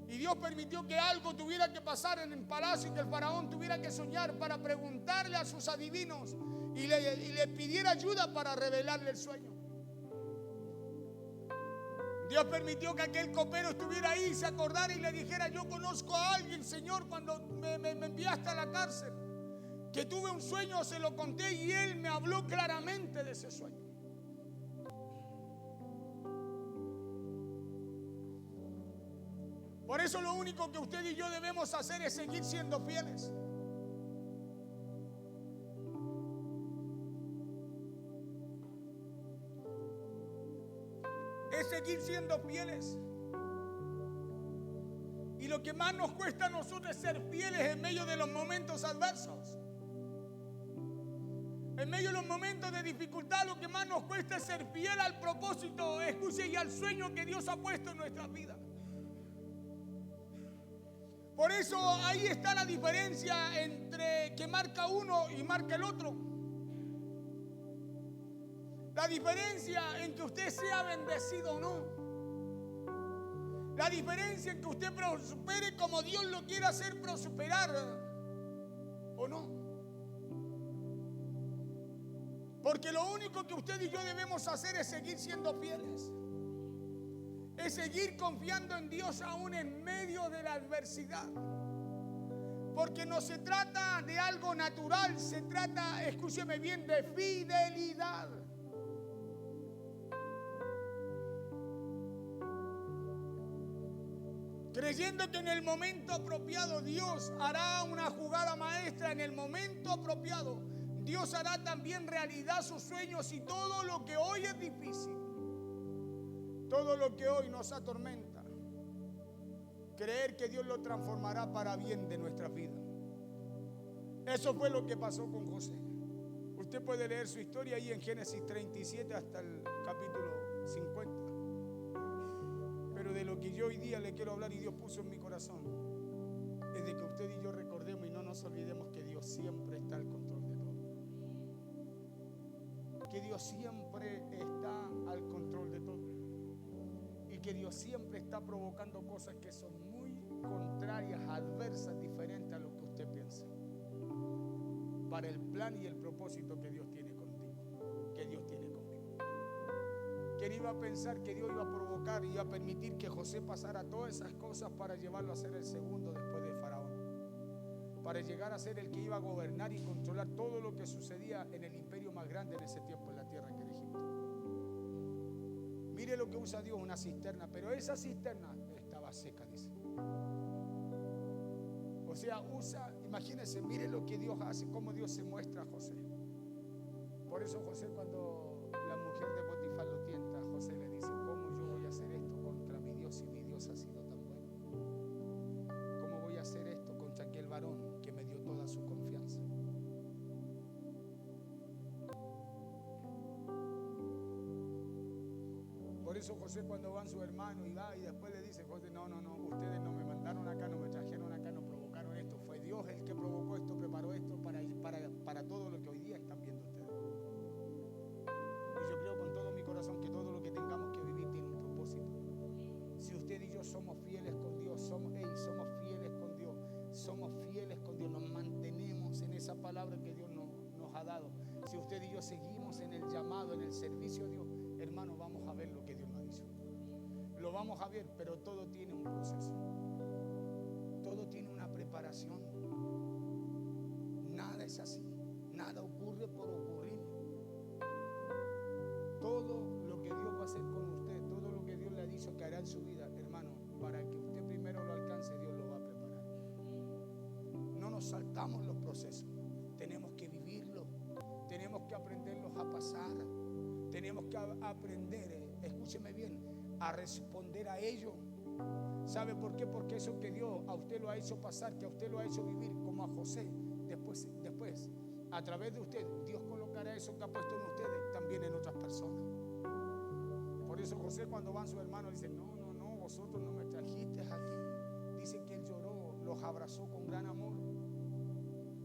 Y Dios permitió que algo tuviera que pasar en el palacio y que el faraón tuviera que soñar para preguntarle a sus adivinos y le pidiera ayuda para revelarle el sueño. Dios permitió que aquel copero estuviera ahí, se acordara y le dijera: yo conozco a alguien, Señor, cuando me enviaste a la cárcel, que tuve un sueño, se lo conté y él me habló claramente de ese sueño. Por eso lo único que usted y yo debemos hacer es seguir siendo fieles. Es seguir siendo fieles. Y lo que más nos cuesta a nosotros es ser fieles en medio de los momentos adversos. En medio de los momentos de dificultad, lo que más nos cuesta es ser fiel al propósito, escuche, y al sueño que Dios ha puesto en nuestras vidas. Por eso ahí está la diferencia entre que marca uno y marca el otro. La diferencia en que usted sea bendecido o no. La diferencia en que usted prospere como Dios lo quiera hacer prosperar o no. Porque lo único que usted y yo debemos hacer es seguir siendo fieles. Es seguir confiando en Dios aún en medio de la adversidad. Porque no se trata de algo natural, se trata, escúcheme bien, de fidelidad. Creyendo que en el momento apropiado Dios hará una jugada maestra, en el momento apropiado Dios hará también realidad sus sueños, y todo lo que hoy es difícil, todo lo que hoy nos atormenta, creer que Dios lo transformará para bien de nuestra vida. Eso fue lo que pasó con José. Usted puede leer su historia ahí en Génesis 37 hasta el capítulo 50. Pero de lo que yo hoy día le quiero hablar y Dios puso en mi corazón es de que usted y yo recordemos y no nos olvidemos que Dios siempre está al control de todo. Que Dios siempre está al control de todo. Y que Dios siempre está provocando cosas que son muy contrarias, adversas, diferentes a lo que usted piensa, para el plan y el propósito que Dios tiene contigo, que Dios tiene conmigo. ¿Quién iba a pensar que Dios iba a provocar y iba a permitir que José pasara todas esas cosas para llevarlo a ser el segundo después de Faraón? Para llegar a ser el que iba a gobernar y controlar todo lo que sucedía en el imperio más grande en ese tiempo en la tierra, que era Egipto. Mire lo que usa Dios, una cisterna, pero esa cisterna estaba seca, dice. O sea, imagínense, mire lo que Dios hace, cómo Dios se muestra a José. Por eso José, cuando la mujer de Potifar lo tienta, José le dice: ¿cómo yo voy a hacer esto contra mi Dios si mi Dios ha sido tan bueno? ¿Cómo voy a hacer esto contra aquel varón que me dio toda su confianza? Por eso José, cuando van su hermano y va y después le dice: José, no, ustedes no me mandaron acá, no me trajeron acá, no provocaron esto, fue Dios el que provocó esto, preparó esto para todo lo que hoy día están viendo ustedes. Y yo creo con todo mi corazón que todo lo que tengamos que vivir tiene un propósito. Si usted y yo somos fieles con Dios, somos fieles con Dios, nos mantenemos en esa palabra que Dios nos ha dado. Si usted y yo seguimos en el llamado, en el servicio a Dios, hermano, vamos a ver lo que Dios nos dice. Lo vamos a ver, pero todo tiene un proceso. Todo tiene una preparación. Nada es así. Nada ocurre por ocurrir. Todo lo que Dios va a hacer con usted, todo lo que Dios le ha dicho que hará en su vida, hermano, para que usted primero lo alcance, Dios lo va a preparar. No nos saltamos los procesos. Tenemos que vivirlos. Tenemos que aprenderlos a pasar. Tenemos que aprender, escúcheme bien, a responder a ello. ¿Sabe por qué? Porque eso que Dios a usted lo ha hecho pasar, que a usted lo ha hecho vivir, como a José, después a través de usted, Dios colocará eso que ha puesto en ustedes también en otras personas. Por eso José, cuando van sus hermanos, dice: no, vosotros no me trajiste aquí. Dicen que él lloró, los abrazó con gran amor.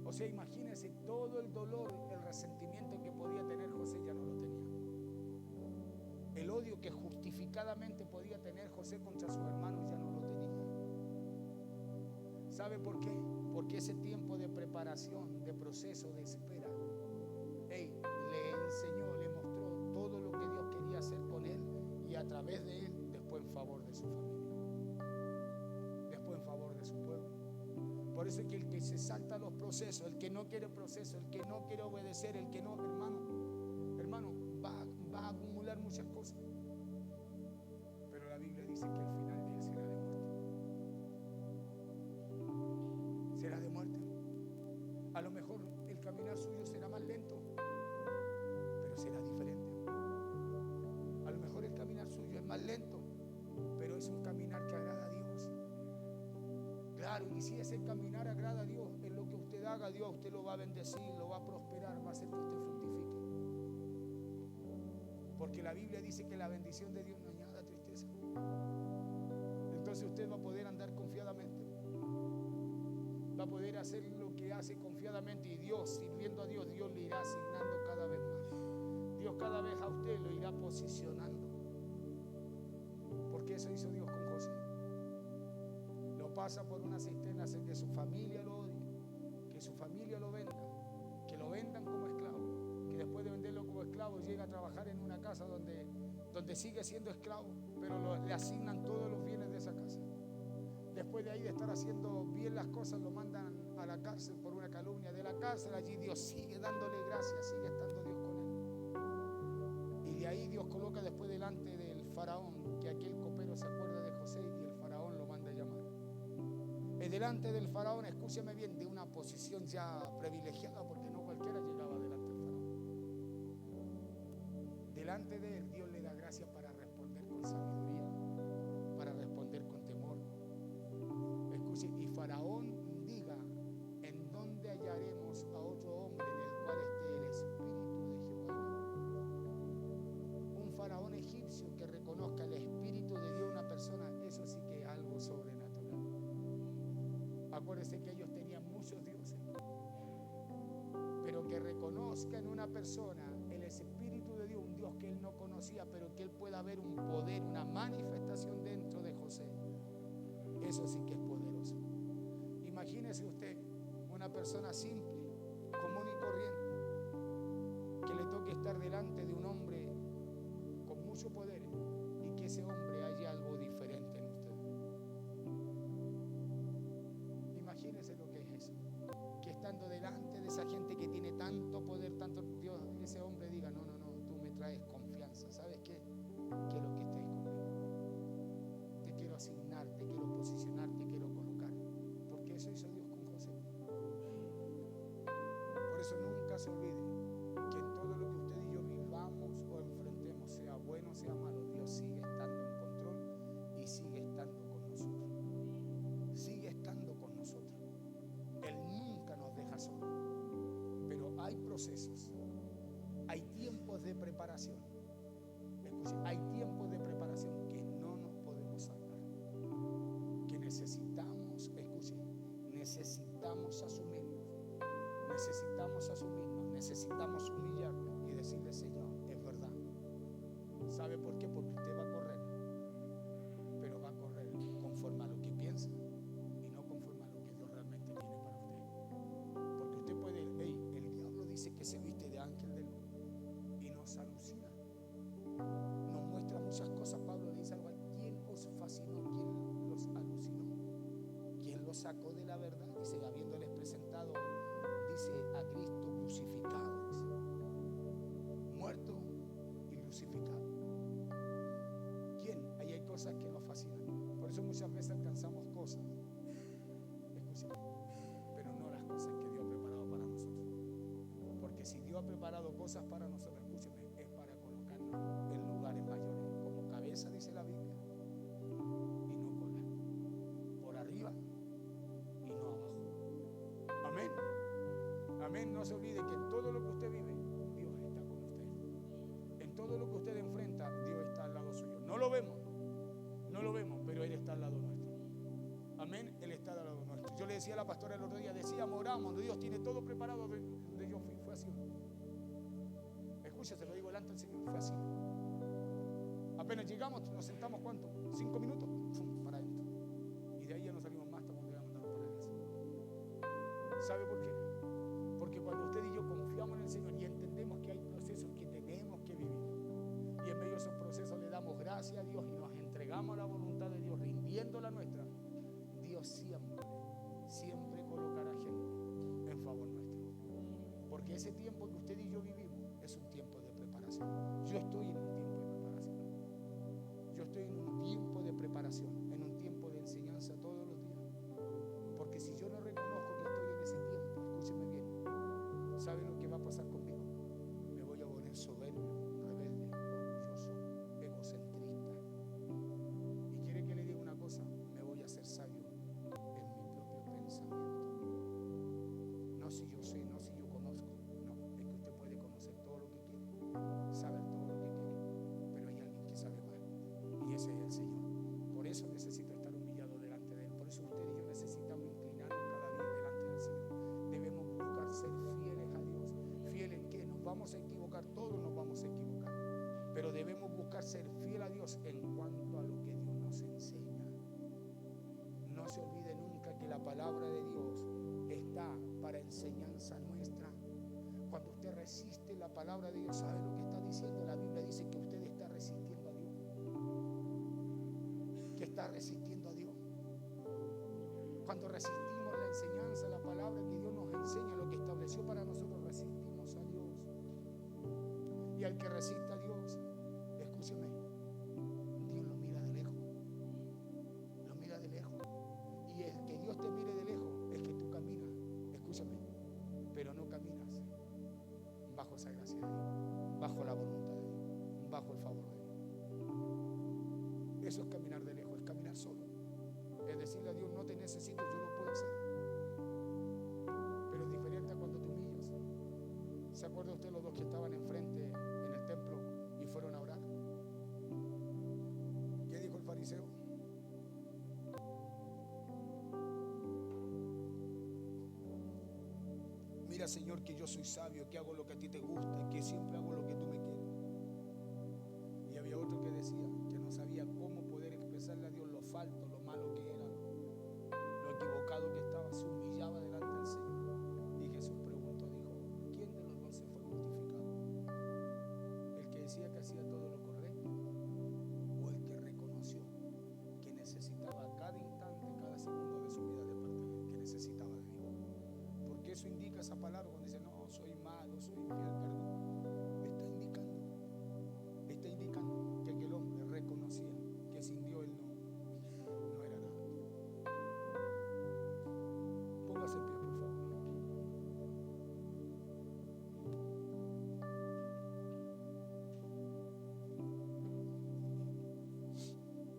O sea, imagínense, todo el dolor, el resentimiento que podía tener José ya no lo tenía. El odio que justificadamente podía tener José contra sus hermanos ya no lo tenía. ¿Sabe por qué? Porque ese tiempo de preparación, de proceso, de espera, le enseñó, le mostró todo lo que Dios quería hacer con él y a través de él, después en favor de su familia, después en favor de su pueblo. Por eso es que el que se salta los procesos, el que no quiere proceso, el que no quiere obedecer, el que no, hermano, va a acumular muchas cosas. Pero la Biblia dice que el final de él será de muerte. Será de muerte. A lo mejor el caminar suyo será más lento, pero será diferente. A lo mejor el caminar suyo es más lento, pero es un caminar que agrada a Dios. Claro, y si ese caminar agrada a Dios, en lo que usted haga, Dios usted lo va a bendecir, lo va a prosperar, va a hacer que usted fructifique. Porque la Biblia dice que la bendición de Dios no añada tristeza. Entonces usted va a poder andar confiadamente, va a poder hacer lo que hace confiadamente, y Dios, sirviendo a Dios, Dios le irá asignando cada vez más. Dios cada vez a usted lo irá posicionando, porque eso hizo Dios con José. Lo pasa por una cisterna, hace que su familia lo odie, que su familia lo venda, que lo vendan como esclavo, que después de venderlo como esclavo llega a trabajar en una casa donde sigue siendo esclavo, pero le asignan todos los bienes de esa casa. Después de ahí, de estar haciendo bien las cosas, lo mandan a la cárcel por una calumnia. De la cárcel, allí Dios sigue dándole gracias, sigue estando Dios con él. Y de ahí Dios coloca después delante del faraón, que aquel copero se acuerde de José, y el faraón lo manda a llamar. Delante del faraón, escúcheme bien, de una posición ya privilegiada, porque no cualquiera llegaba delante del faraón. Delante de él, Dios le da gracia para responder con sabiduría, para responder con temor. Escuche, y faraón diga: ¿en dónde hallaremos a otro hombre en el cual esté el espíritu de Jehová? Un faraón egipcio que reconozca el espíritu de Dios en una persona, eso sí que es algo sobrenatural. Acuérdense que ellos tenían muchos dioses, pero que reconozca en una persona el espíritu de Dios, un Dios que él no conocía, pero que él pueda ver un poder, una manifestación dentro de José. Eso sí que es poderoso. Imagínese usted una persona simple, común y corriente, que le toque estar delante de un hombre con mucho poder y que ese hombre haya algo diferente en usted. Imagínese lo que es eso, que estando delante de esa gente que tiene tanto poder, tanto Dios, ese hombre diga: no, tú me traes confianza. ¿Sabes qué? Quiero que estés conmigo, te quiero asignar, te quiero posicionar, te quiero colocar, porque eso hizo Dios con José. Por eso nunca se olvide que en todo lo que usted y yo vivamos o enfrentemos, sea bueno o sea malo, Dios sigue estando en control y sigue estando con nosotros. Sigue estando con nosotros. Él nunca nos deja solos. Pero hay procesos, hay tiempos de preparación. Escuche, hay tiempos de preparación que no nos podemos saltar, que necesitamos, escuche, necesitamos asumirnos, necesitamos humillarnos y decirle: Señor, es verdad. ¿Sabe por qué? Porque usted va a correr, pero va a correr conforme a lo que piensa y no conforme a lo que Dios realmente tiene para usted. Porque usted puede, el diablo dice que se viste de ángel de luz y nos alucina, nos muestra muchas cosas. Pablo le dice algo: ¿quién os fascinó? ¿Quién los alucinó? ¿Quién los sacó de la verdad? Dice, habiéndoles presentado, dice, a Cristo crucificado, dice, muerto y crucificado. ¿Quién? Ahí hay cosas que nos fascinan. Por eso muchas veces alcanzamos cosas, escúchame, pero no las cosas que Dios ha preparado para nosotros. Porque si Dios ha preparado cosas para nosotros, escúcheme, es para colocarnos en lugares mayores, como cabeza, dice la Biblia, y no cola, por arriba y no abajo. Amén. Amén. No se olvide que todo lo que usted enfrenta, Dios está al lado suyo. No lo vemos, pero Él está al lado nuestro. Amén, Él está al lado nuestro. Yo le decía a la pastora el otro día, decíamos, oramos, Dios tiene todo preparado donde yo fui. Fue así. Escúchese, lo digo delante del Señor, fue así. Apenas llegamos, nos sentamos, ¿cuánto? 5 minutos, ¡fum!, para adentro. Y de ahí ya no salimos más hasta cuando ya mandamos para la casa. ¿Sabe por qué? Porque cuando usted y yo confiamos en el Señor y entendemos que hay procesos que tenemos que vivir, y en medio de esos procesos le damos gracias a Dios y nos entregamos a la voluntad de Dios, rindiendo la nuestra, Dios siempre colocará gente en favor nuestro. Porque ese tiempo que usted y yo vivimos es un tiempo de preparación. Yo estoy en un tiempo de preparación. Yo estoy en un tiempo de preparación, en un tiempo de enseñanza todos los días. Porque si yo no reconozco que estoy en ese tiempo, escúcheme bien, ¿sabe lo que va a pasar conmigo? Me voy a volver soberbio, rebelde, orgulloso, egocentrista. Y quiere que le diga una cosa, me voy a hacer sabio en mi propio pensamiento. No si yo sé, no si yo conozco. No, es que usted puede conocer todo lo que quiere, saber todo lo que quiere, pero hay alguien que sabe más, y ese es el Señor. Por eso necesito estar humillado delante de Él. Por eso usted y yo necesitamos inclinarnos cada día delante del Señor. Debemos buscar ser fieles a Dios. Fieles en que nos vamos a equivocar, todos nos vamos a equivocar, pero debemos buscar ser fiel a Dios en cuanto a lo que Dios nos enseña. No se olvide nunca que la palabra de Dios está para enseñanza nuestra. Cuando usted resiste la palabra de Dios, ¿sabe lo que está diciendo? La Biblia dice que usted está resistiendo a Dios. Que está resistiendo a Dios. Cuando resistimos la enseñanza, la palabra que Dios nos enseña, lo que estableció para nosotros, resistimos a Dios. Y al que resiste a Dios, escúcheme, Dios lo mira de lejos. Lo mira de lejos. Y el que Dios te mire de lejos es que tú caminas, escúchame, pero no caminas bajo esa gracia de Dios, bajo la voluntad de Dios, bajo el favor de Dios. Eso es caminar de lejos, es caminar solo. Es decirle a Dios, no te necesito, yo lo puedo hacer. Pero es diferente a cuando te humillas. ¿Se acuerda usted los dos que estaban enfrente en el templo y fueron a orar? ¿Qué dijo el fariseo? Mira, Señor, que yo soy sabio, que hago lo que a ti te gusta, que siempre hago lo que tú me quieres. Y había otro que decía que no sabía cómo poder expresarle a Dios lo falto, lo malo que era, lo equivocado que estaba. Se humillaba delante del Señor. Y Jesús preguntó, dijo, ¿quién de los dos se fue justificado? ¿El que decía que hacía todo lo correcto o el que reconoció que necesitaba cada instante, cada segundo de su vida de parte de Él, que necesitaba de Dios? Porque eso indica esa palabra cuando dice, no, soy malo, soy infiel, perdón. Está indicando que aquel hombre reconocía que sin Dios él no era nada. Póngase en pie, por favor.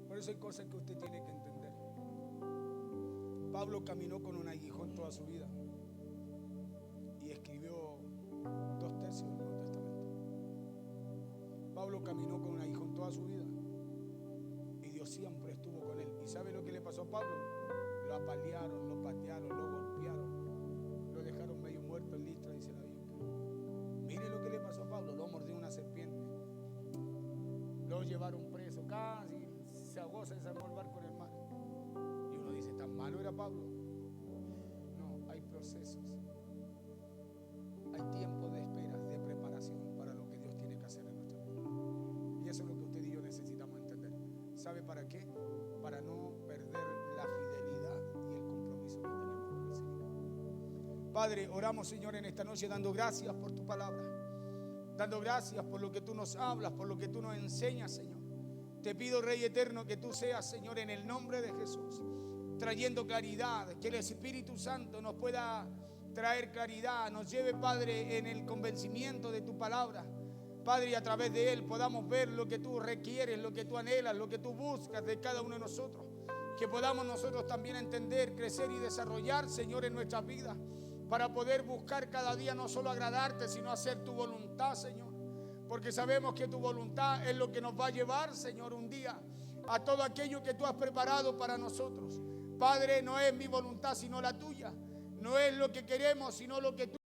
Por eso hay cosas que usted tiene que entender. Pablo caminó con un aguijón toda su vida y escribió 2/3 del Nuevo Testamento. Pablo caminó con un aguijón toda su vida y Dios siempre estuvo con él. ¿Y sabe lo que le pasó a Pablo? Lo apalearon, lo patearon, lo golpearon, lo dejaron medio muerto en Listra, dice la Biblia. Mire lo que le pasó a Pablo: lo mordió una serpiente, lo llevaron preso, casi se ahogó, se desarmó el barco en el mar. Y uno dice, ¿tan malo era Pablo? No, hay procesos, hay tiempos de espera, de preparación para lo que Dios tiene que hacer en nuestra vida. Y eso es lo que usted y yo necesitamos entender. ¿Sabe para qué? Para no perder la fidelidad y el compromiso que tenemos con el Señor. Padre, oramos, Señor, en esta noche dando gracias por tu palabra, dando gracias por lo que tú nos hablas, por lo que tú nos enseñas, Señor. Te pido, Rey eterno, que tú seas, Señor, en el nombre de Jesús, trayendo claridad, que el Espíritu Santo nos pueda traer claridad, nos lleve, Padre, en el convencimiento de tu palabra, Padre, y a través de él podamos ver lo que tú requieres, lo que tú anhelas, lo que tú buscas de cada uno de nosotros. Que podamos nosotros también entender, crecer y desarrollar, Señor, en nuestras vidas, para poder buscar cada día no solo agradarte, sino hacer tu voluntad, Señor. porque sabemos que tu voluntad es lo que nos va a llevar, Señor, un día a todo aquello que tú has preparado para nosotros. Padre, no es mi voluntad sino la tuya, no es lo que queremos sino lo que tú